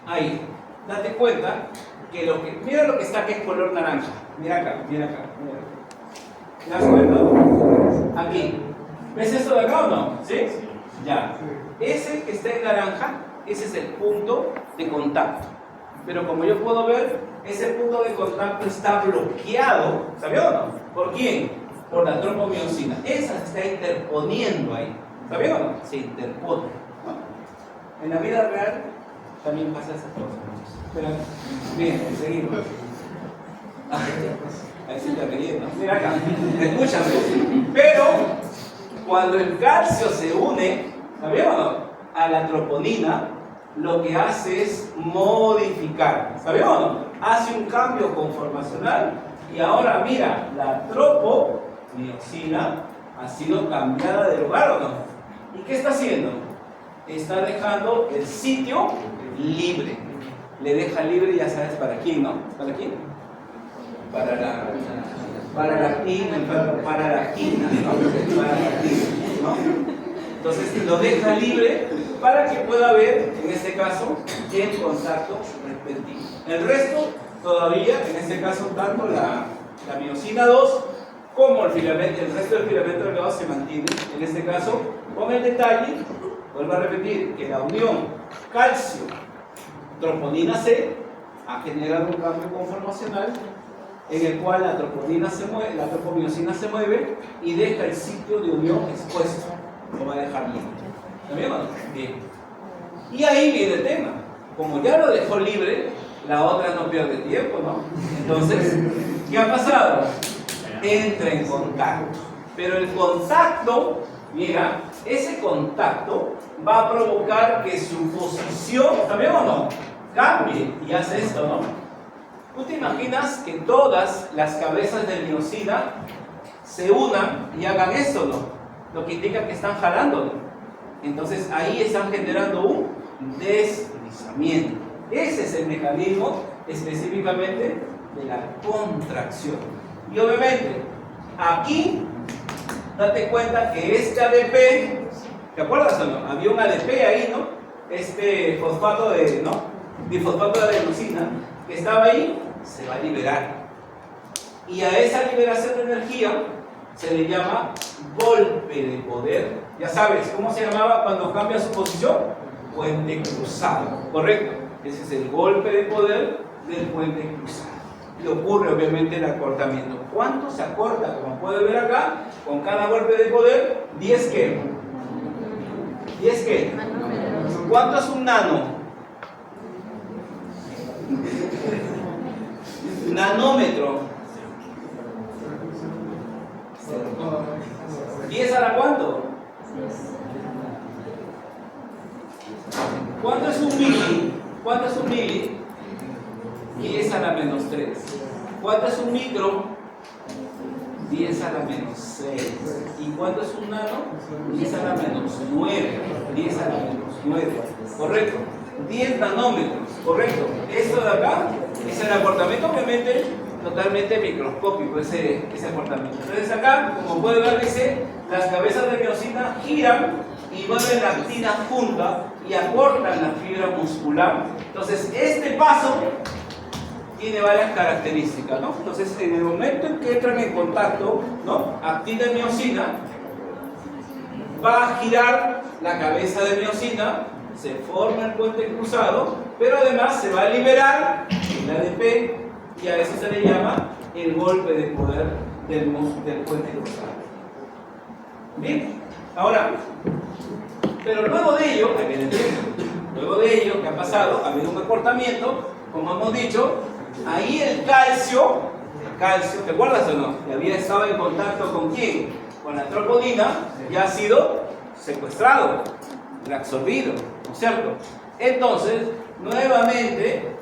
ahí, date cuenta que mira lo que está aquí es color naranja. Mira acá, mira acá, mira acá. ¿Te das cuenta? Aquí. ¿Ves esto de acá o no? ¿Sí? Ya. Ese que está en naranja, ese es el punto de contacto. Pero como yo puedo ver, ese punto de contacto está bloqueado, ¿sabía o no? ¿Por quién? Por la tropomiosina. Esa se está interponiendo ahí. ¿Sabía o no? Se interpone. ¿No? En la vida real también pasa esas cosas. Pero, bien, seguimos. Ahí sí te reí, ¿no? Mira acá, escúchame. Pero, cuando el calcio se une, ¿sabía o no? A la troponina, lo que hace es modificar, ¿sabía o no? Hace un cambio conformacional y ahora mira, la tropomiosina ha sido cambiada de lugar, ¿o no? ¿Y qué está haciendo? Está dejando el sitio libre. Le deja libre, ya sabes para quién, ¿no? ¿Para quién? Para la quina, ¿no? Para la quina, ¿no? Entonces lo deja libre para que pueda haber, en este caso, el contacto repentino. El resto, todavía, en este caso, tanto la miosina 2 como el resto del filamento delgado se mantiene, en este caso, con el detalle, vuelvo a repetir, que la unión calcio-troponina C ha generado un cambio conformacional en el cual la troponina se mueve, la tropomiosina se mueve y deja el sitio de unión expuesto. Lo va a dejar libre. ¿Está bien o no? Bien. Y ahí viene el tema. Como ya lo dejó libre, la otra no pierde tiempo, ¿no? Entonces, ¿qué ha pasado? Entra en contacto. Pero el contacto, mira, ese contacto va a provocar que su posición, ¿está bien o no? Cambie y hace esto, ¿no? ¿Tú te imaginas que todas las cabezas de miosina se unan y hagan esto, no? Lo que indica que están jalando. Entonces ahí están generando un deslizamiento. Ese es el mecanismo específicamente de la contracción. Y obviamente, aquí, date cuenta que este ADP, ¿te acuerdas o no? Había un ADP ahí, ¿no? Este fosfato de, ¿no? Difosfato de adenosina, que estaba ahí, se va a liberar. Y a esa liberación de energía se le llama golpe de poder. Ya sabes, ¿cómo se llamaba cuando cambia su posición? Puente cruzado, ¿correcto? Ese es el golpe de poder del puente cruzado. Y ocurre obviamente el acortamiento. ¿Cuánto se acorta? Como puede ver acá, con cada golpe de poder, 10 ¿qué? 10 ¿qué? ¿Cuánto es un nano? Nanómetro. ¿10 a la cuánto? ¿Cuánto es un mili? ¿Cuánto es un mili? 10 a la menos 3. ¿Cuánto es un micro? 10 a la menos 6. ¿Y cuánto es un nano? 10 a la menos 9. 10 a la menos 9. ¿Correcto? 10 nanómetros. ¿Correcto? Esto de acá es el acortamiento, obviamente, totalmente microscópico, ese acortamiento. Entonces acá, como puede ver, dice, las cabezas de miosina giran y mueven la actina junta y acortan la fibra muscular. Entonces este paso tiene varias características, ¿no? Entonces en el momento en que entran en contacto, ¿no? Actina y miosina, va a girar la cabeza de miosina, se forma el puente cruzado, pero además se va a liberar el ADP y a eso se le llama el golpe de poder del puente cruzado. Bien, ahora, pero luego de ello, ¿qué ha pasado? Ha habido un acortamiento, como hemos dicho, ahí el calcio, ¿te acuerdas o no? Que había estado en contacto con quién? Con la troponina, ya ha sido secuestrado, reabsorbido, ¿no es cierto? Entonces, nuevamente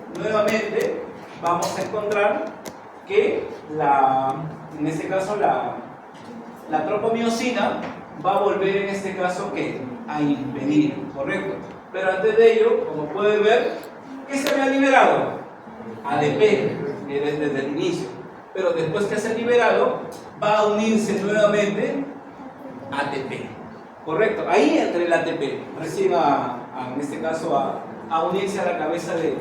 vamos a encontrar que en este caso la tropomiosina va a volver en este caso ¿qué? A impedir, ¿correcto? Pero antes de ello, como pueden ver, ¿qué se había liberado? ADP, desde el inicio. Pero después que se ha liberado, va a unirse nuevamente ATP, ¿correcto? Ahí entre el ATP, recién en este caso a unirse a la cabeza de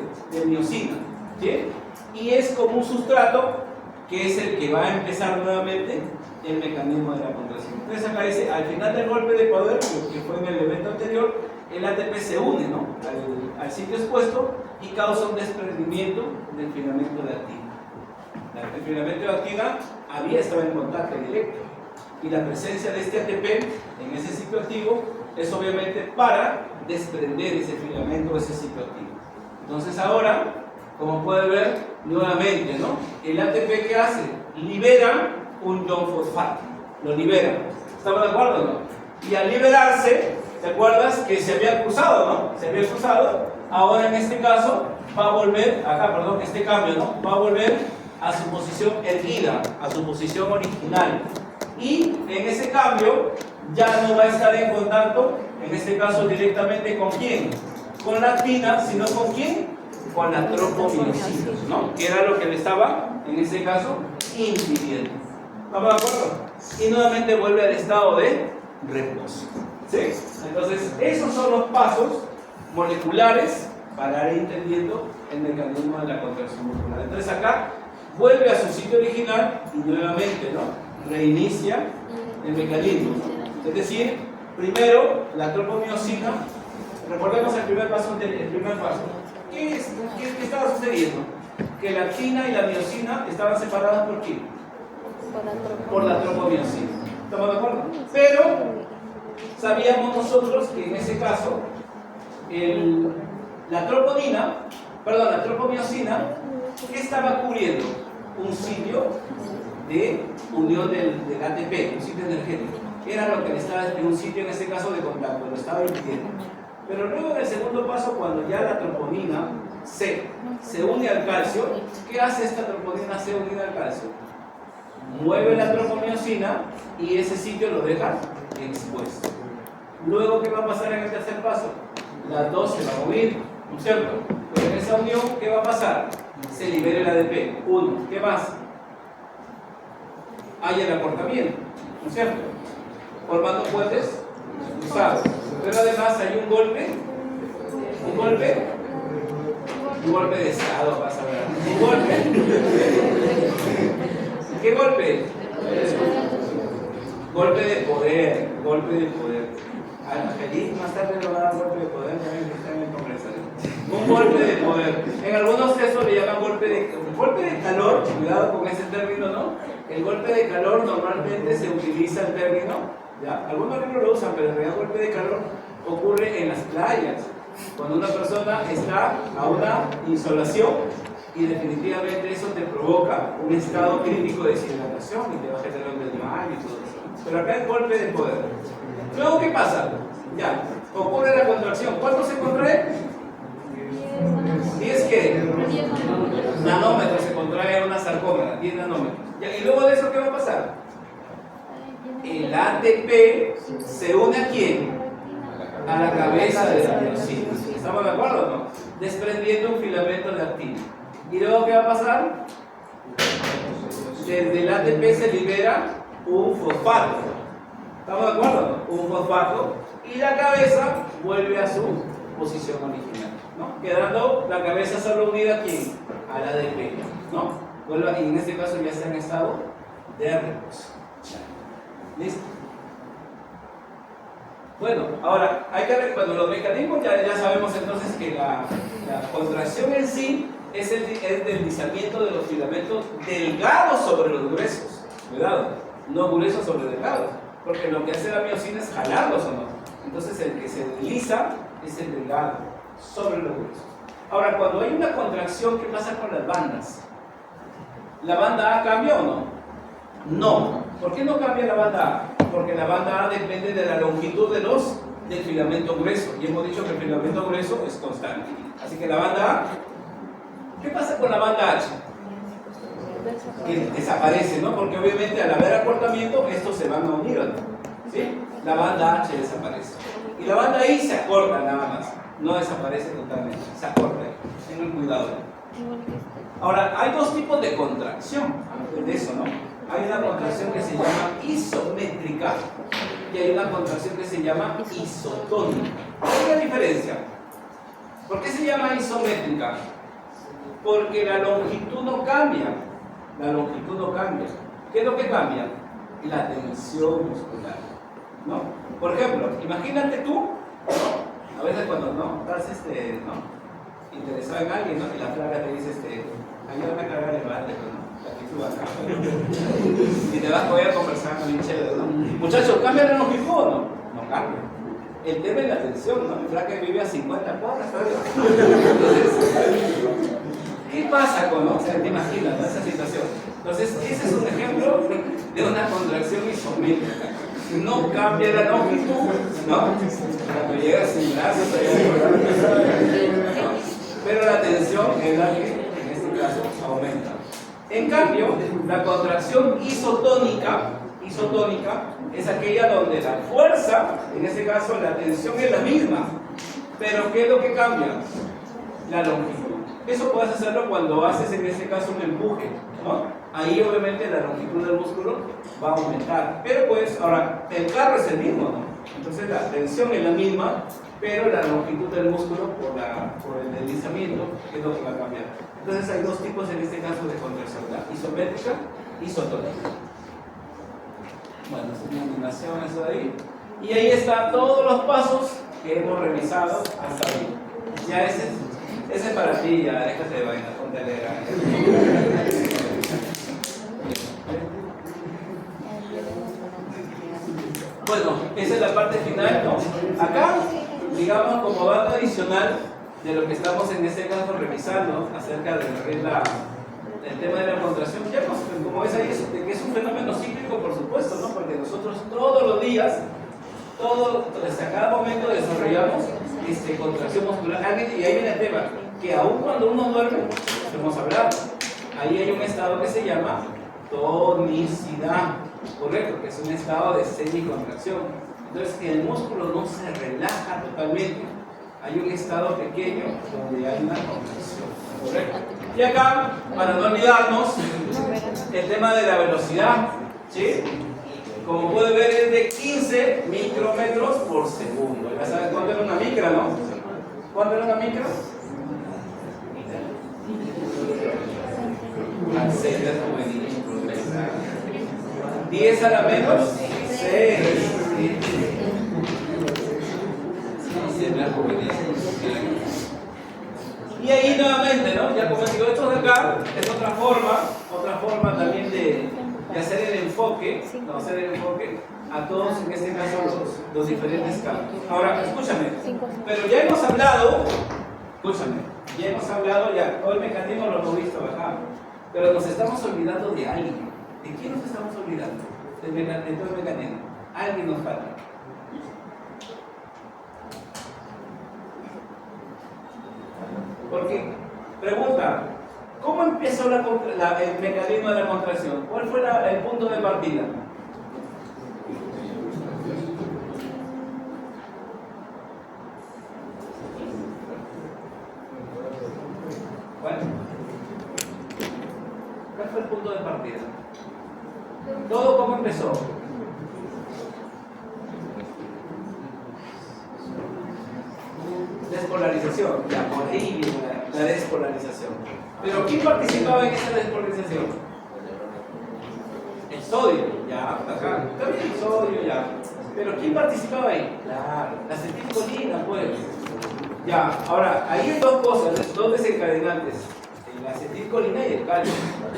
miosina, ¿sí? Y es como un sustrato que es el que va a empezar nuevamente el mecanismo de la contracción. Entonces acá dice, al final del golpe de poder, que fue en el evento anterior, el ATP se une, ¿no? al sitio expuesto y causa un desprendimiento del filamento de actina. El filamento de actina había estado en contacto directo y la presencia de este ATP en ese sitio activo es obviamente para desprender ese filamento o ese sitio activo. Entonces ahora, como pueden ver, nuevamente, ¿no? El ATP, ¿qué hace? Libera un ion fosfato, lo libera. ¿Estamos de acuerdo o no? Y al liberarse, ¿te acuerdas que se había cruzado, no? Se había cruzado. Ahora en este caso va a volver, este cambio, ¿no? Va a volver a su posición erguida, a su posición original. Y en ese cambio ya no va a estar en contacto, en este caso directamente ¿con quién? Con la actina, sino ¿con quién? Con la tropomiosina, ¿no? Que era lo que le estaba, en ese caso, impidiendo. ¿Estamos de acuerdo? Y nuevamente vuelve al estado de reposo. ¿Sí? Entonces, esos son los pasos moleculares para ir entendiendo el mecanismo de la contracción muscular. Entonces acá vuelve a su sitio original y nuevamente, ¿no? Reinicia el mecanismo. Es decir, primero la tropomiosina, recordemos el primer paso. ¿Qué estaba sucediendo? Que la actina y la miosina estaban separadas ¿por qué? Por la tropomiosina. ¿Estamos de acuerdo? Pero sabíamos nosotros que en ese caso la tropomiosina, ¿qué estaba cubriendo? Un sitio de unión del ATP, un sitio energético. Era lo que le estaba, un sitio en este caso de contacto, lo estaba impidiendo. Pero luego en el segundo paso, cuando ya la troponina se une al calcio, ¿qué hace esta troponina C unida al calcio? Mueve la tropomiosina y ese sitio lo deja expuesto. Luego, ¿qué va a pasar en el tercer paso? Las dos se van a unir, ¿no es cierto? Pero en esa unión, ¿qué va a pasar? Se libera el ADP. Uno, ¿qué más? Hay el acortamiento, ¿no es cierto? Formando puentes cruzados. Pero además hay un golpe de estado, vas a ver. Un golpe. ¿Qué golpe? Golpe de poder. Feliz más tarde le va a dar golpe de poder, también está en el Congreso. Un golpe de poder. En algunos casos le llaman golpe de calor, cuidado con ese término, ¿no? El golpe de calor normalmente se utiliza el término, ¿ya? Algunos libros lo usan, pero en realidad golpe de calor ocurre en las playas, cuando una persona está a una insolación y definitivamente eso te provoca un estado crítico de deshidratación y te va a generar un desmayo y todo eso. Pero acá es golpe de poder. Luego, ¿qué pasa? Ya, ocurre la contracción. ¿Cuánto se contrae? 10 ¿qué? Nanómetros se contrae una sarcómera, 10 nanómetros. Ya, y luego de eso, ¿qué va a pasar? El ATP se une ¿a quién? A la cabeza de la miosina. ¿Estamos de acuerdo o no? Desprendiendo un filamento de actina. ¿Y luego qué va a pasar? Desde el ATP se libera un fosfato. ¿Estamos de acuerdo? Un fosfato. Y la cabeza vuelve a su posición original, ¿no? Quedando la cabeza solo unida ¿a quién? Al ADP, ¿no? Vuelve, y en este caso ya está en estado de reposo. ¿Listo? Bueno, ahora hay que ver, cuando los mecanismos ya sabemos entonces que la contracción en sí es el deslizamiento de los filamentos delgados sobre los gruesos. Cuidado, no gruesos sobre delgados, porque lo que hace la miosina es jalarlos o no. Entonces el que se desliza es el delgado sobre los gruesos. Ahora, cuando hay una contracción, ¿qué pasa con las bandas? ¿La banda A cambia o no? No. ¿Por qué no cambia la banda A? Porque la banda A depende de la longitud de los del filamento grueso. Y hemos dicho que el filamento grueso es constante. Así que la banda A, ¿qué pasa con la banda H? Que desaparece, ¿no? Porque obviamente al haber acortamiento, estos se van a unir, ¿no? ¿Sí? La banda H desaparece. Y la banda I se acorta nada más. No desaparece totalmente, se acorta. Tengan cuidado. Ahora, hay dos tipos de contracción de eso, ¿no? Hay una contracción que se llama isométrica y hay una contracción que se llama isotónica. ¿Cuál es la diferencia? ¿Por qué se llama isométrica? Porque la longitud no cambia. La longitud no cambia. ¿Qué es lo que cambia? La tensión muscular, ¿no? Por ejemplo, imagínate tú, ¿no? A veces cuando no estás ¿no? interesado en alguien, ¿no? Y la flaca te dice, ayúdame a cargar el balde, ¿no? Aquí tú acá. Y te vas a conversar con el chévere, ¿no? Muchachos, ¿cambia la longitud o no? No cambia. El tema es la tensión, ¿no? Mi flaca vive a 50 cuadras, ¿sabes? Entonces, ¿qué pasa con, no? O sea, te imaginas, ¿no? Esa situación. Entonces, ese es un ejemplo de una contracción isométrica. No cambia la longitud, ¿no? Cuando llegas sin brazos, pero la tensión es la que, en este caso, aumenta. En cambio, la contracción isotónica es aquella donde la fuerza, en este caso la tensión es la misma, pero ¿qué es lo que cambia? La longitud. Eso puedes hacerlo cuando haces en este caso un empuje, ¿no? Ahí obviamente la longitud del músculo va a aumentar, pero pues ahora el carro es el mismo, ¿no? Entonces la tensión es la misma, pero la longitud del músculo por el deslizamiento es lo que va a cambiar. Entonces hay dos tipos en este caso de contracción, la isométrica y isotónica. Bueno, esa es mi animación, eso de ahí. Y ahí están todos los pasos que hemos revisado hasta ahí. Ya ese es para ti, ya déjate de vaina, ponte a leer. Bueno, esa es la parte final, ¿no? Acá, digamos, como dato adicional de lo que estamos en este caso revisando acerca de el tema de la contracción, ya como ves ahí, que es un fenómeno cíclico, por supuesto, ¿no? Porque nosotros todos los días, a cada momento desarrollamos contracción muscular. Y ahí viene el tema, que aún cuando uno duerme, hemos hablado, ahí hay un estado que se llama tonicidad, correcto, que es un estado de semicontracción. Entonces, que el músculo no se relaja totalmente, hay un estado pequeño donde hay una contracción, correcto. Y acá, para no olvidarnos, el tema de la velocidad, ¿sí? Como puede ver, es de 15 micrómetros por segundo. Ya sabes cuánto era una micra, ¿no? ¿Cuánto era una micra? 10 a la menos 6. Y ahí nuevamente, ¿no? Ya como digo, esto de acá es otra forma también de hacer el enfoque, ¿no? Hacer el enfoque a todos, en este caso, los diferentes campos. Ahora, escúchame, pero ya hemos hablado, todo el mecanismo lo hemos visto acá, pero nos estamos olvidando de alguien. ¿De quién nos estamos olvidando? De todo el mecanismo. Alguien nos falta. Porque, pregunta, ¿cómo empezó el mecanismo de la contracción? ¿Cuál fue el punto de partida? Bueno, ¿cuál fue el punto de partida? ¿Todo cómo empezó? Despolarización, ya por ahí viene la despolarización. Pero ¿quién participaba en esa despolarización? El sodio, ya, acá, también el sodio, ya. Pero ¿quién participaba ahí? Claro, la acetilcolina, pues. Ya, ahora, ahí hay dos cosas, dos desencadenantes, la acetilcolina y el calcio.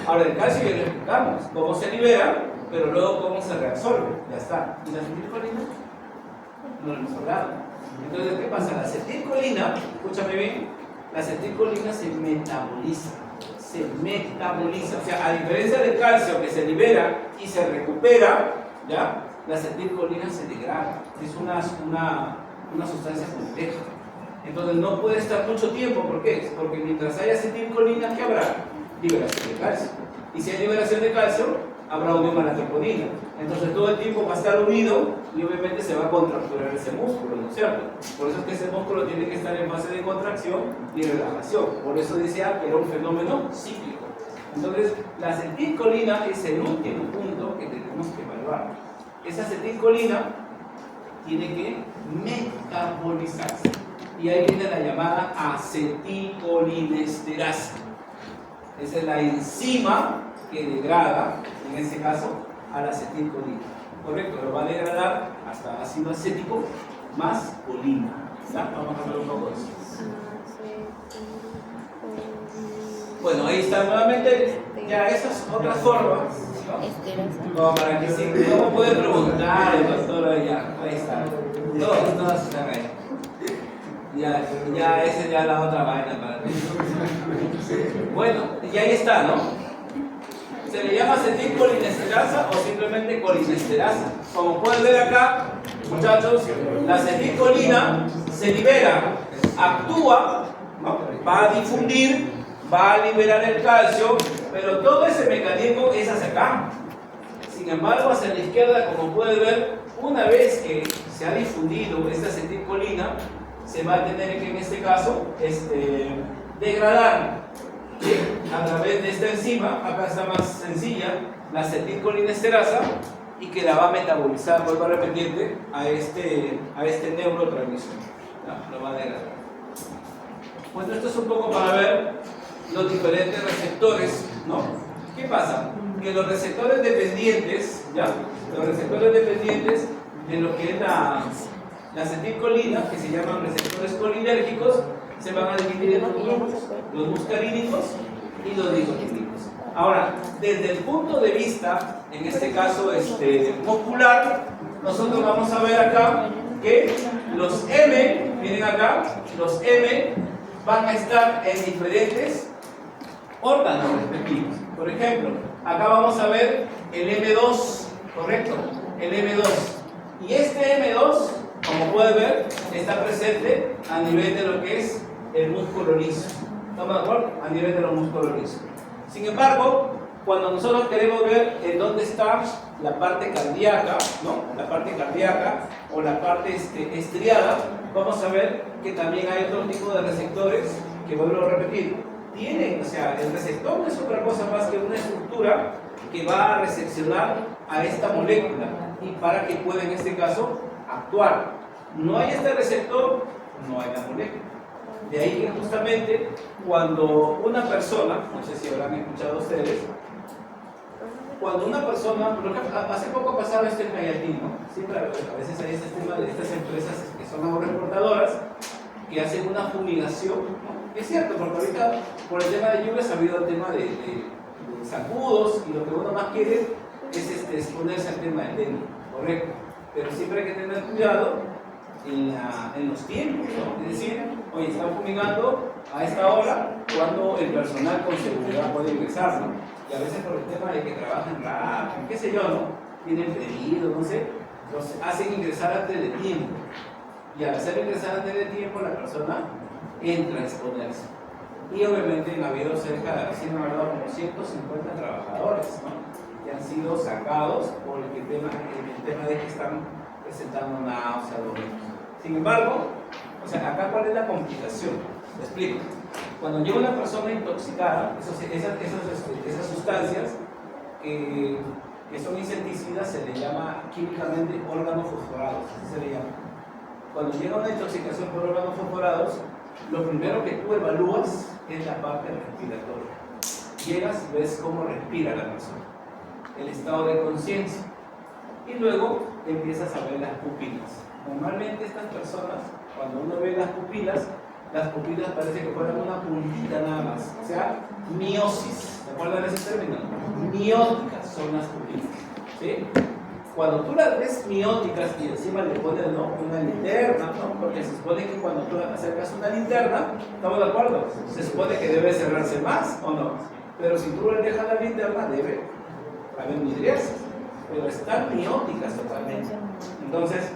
Ahora, el calcio ya lo explicamos, cómo se libera, pero luego cómo se reabsorbe, ya está. ¿Y la acetilcolina? No lo hemos hablado. Entonces, ¿qué pasa? La acetilcolina, escúchame bien, la acetilcolina se metaboliza, o sea, a diferencia del calcio que se libera y se recupera, ¿ya? La acetilcolina se degrada, es una una sustancia compleja. Entonces no puede estar mucho tiempo. ¿Por qué? Porque mientras haya acetilcolina, ¿qué habrá? Liberación de calcio. Y si hay liberación de calcio, habrá unión a la troponina. Entonces todo el tiempo va a estar unido y obviamente se va a contracturar ese músculo, ¿no es cierto? Por eso es que ese músculo tiene que estar en fase de contracción y relajación. Por eso decía que era un fenómeno cíclico. Entonces la acetilcolina es el último punto que tenemos que evaluar. Esa acetilcolina tiene que metabolizarse. Y ahí viene la llamada acetilcolinesterasa. Esa es la enzima que degrada, en este caso, a la acetilcolina. Correcto, lo va a degradar hasta ácido acético más colina. ¿Ya? Vamos a hablar un poco de eso. Bueno, ahí está nuevamente. Ya esas otras formas, ¿no? Como para que sí, ¿cómo puede preguntar el doctor allá? Ahí está. Todos están ahí. Ya esa es ya la otra vaina para ti. Bueno, y ahí está, ¿no? Se le llama acetilcolinesterasa o simplemente colinesterasa. Como pueden ver acá, muchachos, la acetilcolina se libera, actúa, ¿no? Va a difundir, va a liberar el calcio, pero todo ese mecanismo es hacia acá. Sin embargo, hacia la izquierda, como pueden ver, una vez que se ha difundido esta acetilcolina, se va a tener que, en este caso, degradar, ¿sí? A través de esta enzima. Acá está más sencilla, la acetilcolinesterasa, y que la va a metabolizar, vuelvo a repetirte, a este neurotransmisor. ¿No? Lo va a degradar. Bueno, esto es un poco para ver los diferentes receptores, ¿no? ¿Qué pasa? Que los receptores dependientes, ¿ya? Los receptores dependientes de lo que es la acetilcolina, que se llaman receptores colinérgicos, se van a dividir en dos grupos, los muscarínicos y los nicotínicos. Ahora, desde el punto de vista, en este caso muscular, nosotros vamos a ver acá que los M, miren acá, los M van a estar en diferentes órganos respectivos. Por ejemplo, acá vamos a ver el M2, ¿correcto? El M2. Y este M2, como pueden ver, está presente a nivel de lo que es el músculo liso. ¿Estamos de acuerdo? A nivel de los músculos lisos. Sin embargo, cuando nosotros queremos ver en dónde está la parte cardíaca, ¿no? La parte cardíaca o la parte estriada, vamos a ver que también hay otro tipo de receptores que, vuelvo a repetir, tienen, o sea, el receptor no es otra cosa más que una estructura que va a recepcionar a esta molécula y para que pueda, en este caso, actuar. No hay este receptor, no hay la molécula. De ahí que justamente cuando una persona, no sé si habrán escuchado ustedes, cuando una persona, hace poco pasaba esto en Cayalín, ¿no? Siempre a veces hay este tema de estas empresas que son agroexportadoras que hacen una fumigación, ¿no? Es cierto, porque ahorita por el tema de lluvias ha habido el tema de zancudos y lo que uno más quiere es exponerse al tema del dengue, correcto, pero siempre hay que tener cuidado en los tiempos, ¿no? Es decir, oye, están fumigando a esta hora cuando el personal con seguridad puede ingresar, ¿no? Y a veces por el tema de que trabajan rápido, qué sé yo, ¿no? Tienen pedido, no sé, los hacen ingresar antes de tiempo. Y al hacer ingresar antes de tiempo, la persona entra a exponerse. Y obviamente han habido cerca, así me han hablado como 150 trabajadores, ¿no? Que han sido sacados por el tema de que están presentando náuseas, dolores. Sin embargo, o sea, acá cuál es la complicación. Te explico. Cuando llega una persona intoxicada, esas sustancias que son insecticidas se le llama químicamente órganos fosforados, así se le llama. Cuando llega una intoxicación por órganos fosforados, lo primero que tú evalúas es la parte respiratoria. Llegas y ves cómo respira la persona, el estado de conciencia, y luego empiezas a ver las pupilas. Normalmente estas personas, cuando uno ve las pupilas parece que fueran una puntita nada más, o sea, miosis. ¿Se acuerdan de ese término? Mióticas son las pupilas, ¿sí? Cuando tú las ves mióticas y encima le pones, ¿no?, una linterna, ¿no? Porque se supone que cuando tú acercas una linterna, ¿estamos de acuerdo? Se supone que debe cerrarse más, ¿o no? Pero si tú le dejas la linterna, debe haber vidrios, pero están mióticas totalmente. Entonces,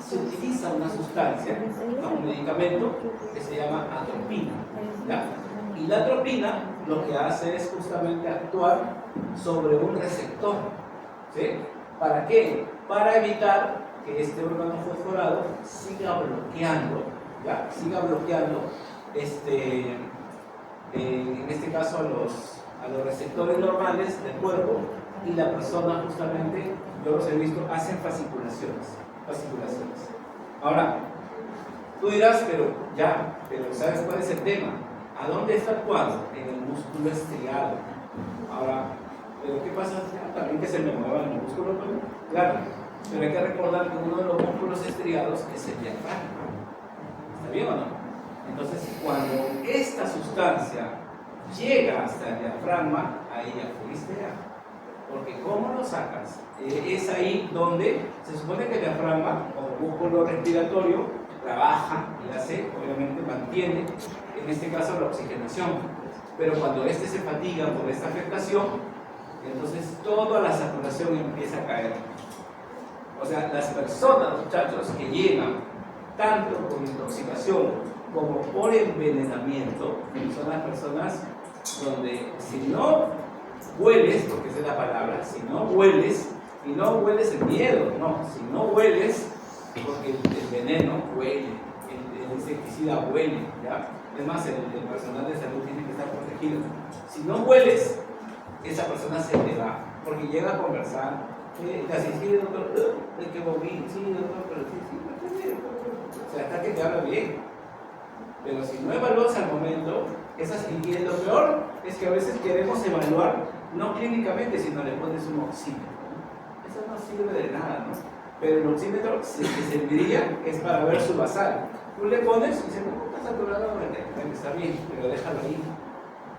se utiliza una sustancia, ¿no? Un medicamento que se llama atropina, ¿ya? Y la atropina lo que hace es justamente actuar sobre un receptor, ¿sí? ¿Para qué? Para evitar que este órgano fosforado siga bloqueando, ¿ya? Siga bloqueando, en este caso a los receptores normales del cuerpo, y la persona justamente, yo los he visto, hacen fasciculaciones. Ahora, tú dirás, pero ¿sabes cuál es el tema? ¿A dónde está actuando? En el músculo estriado. Ahora, ¿pero qué pasa? También que se me mueva el músculo, ¿no? Claro, pero hay que recordar que uno de los músculos estriados es el diafragma. ¿Está bien o no? Entonces, cuando esta sustancia llega hasta el diafragma, ahí ya fuiste ya. Porque ¿cómo lo sacas? Es ahí donde se supone que el diafragma o músculo respiratorio trabaja y hace, obviamente mantiene, en este caso, la oxigenación. Pero cuando este se fatiga por esta afectación, entonces toda la saturación empieza a caer. O sea, las personas, muchachos, que llegan tanto por intoxicación como por envenenamiento, son las personas donde si no hueles, porque esa es la palabra, si no hueles, y no hueles el miedo, no, si no hueles, porque el veneno huele, el insecticida huele, ¿ya? Es más, el personal de salud tiene que estar protegido. Si no hueles, esa persona se te va, porque llega a conversar, casi sí, doctor, hay que vomir, sí, doctor, pero sí, o sea, hasta que te habla bien. Pero si no evalúas al momento, y lo peor es que a veces queremos evaluar, no clínicamente, sino le pones un oxímetro. Eso no sirve de nada, ¿no? Pero el oxímetro que serviría es para ver su basal. Tú le pones y dices, no, está saturado, está bien, pero déjalo ahí.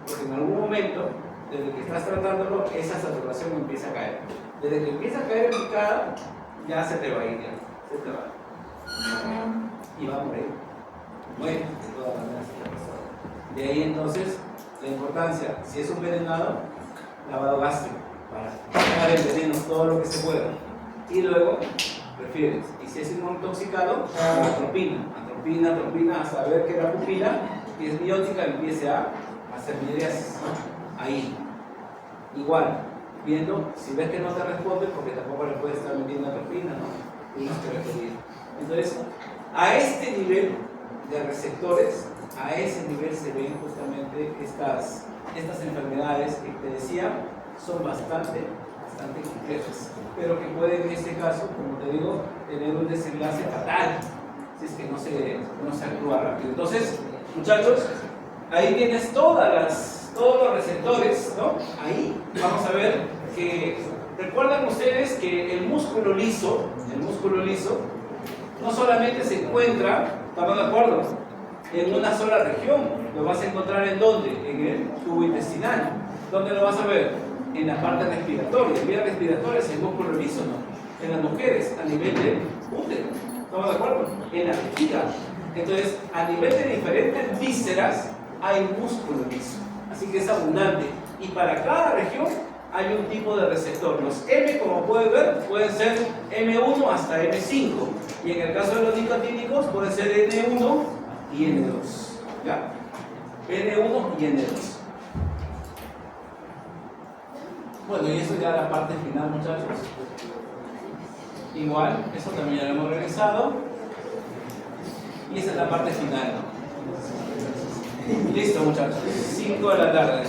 Porque en algún momento, desde que estás tratándolo, esa saturación empieza a caer. Desde que empieza a caer en picada, ya se te va a ir, ya. Se te va. Y va a morir. Muere, de todas maneras, esta persona. De ahí entonces, la importancia, si es un envenenado, lavado gástrico, para sacar el veneno todo lo que se pueda. Y luego, prefieres. Y si es inmunotoxicado, atropina, hasta ver que la pupila, que es biótica, empiece a hacer miriasis. Ahí. Igual, viendo, si ves que no te responde, porque tampoco le puedes estar metiendo atropina, ¿no? Tienes que referir. Entonces, a este nivel de receptores, a ese nivel se ven justamente estas enfermedades que te decía, son bastante complejas, pero que pueden en este caso, como te digo, tener un desenlace fatal si es que no se actúa rápido. Entonces, muchachos, ahí tienes todos los receptores, ¿no? Ahí vamos a ver que, recuerdan ustedes que el músculo liso no solamente se encuentra, ¿estamos de acuerdo?, en una sola región. Lo vas a encontrar ¿en dónde? En el tubo intestinal. ¿Dónde lo vas a ver? En la parte respiratoria. Vía respiratoria es el músculo liso, ¿no? En las mujeres, a nivel de útero. ¿Estamos de acuerdo? En la vejiga. Entonces, a nivel de diferentes vísceras, hay músculo liso. Así que es abundante. Y para cada región hay un tipo de receptor. Los M, como pueden ver, pueden ser M1 hasta M5. Y en el caso de los nicotínicos, pueden ser N1 y N2. ¿Ya? N1 y N2. Bueno, y eso ya la parte final, muchachos. Igual, eso también ya lo hemos realizado. Y esa es la parte final. Listo, muchachos. 5 de la tarde.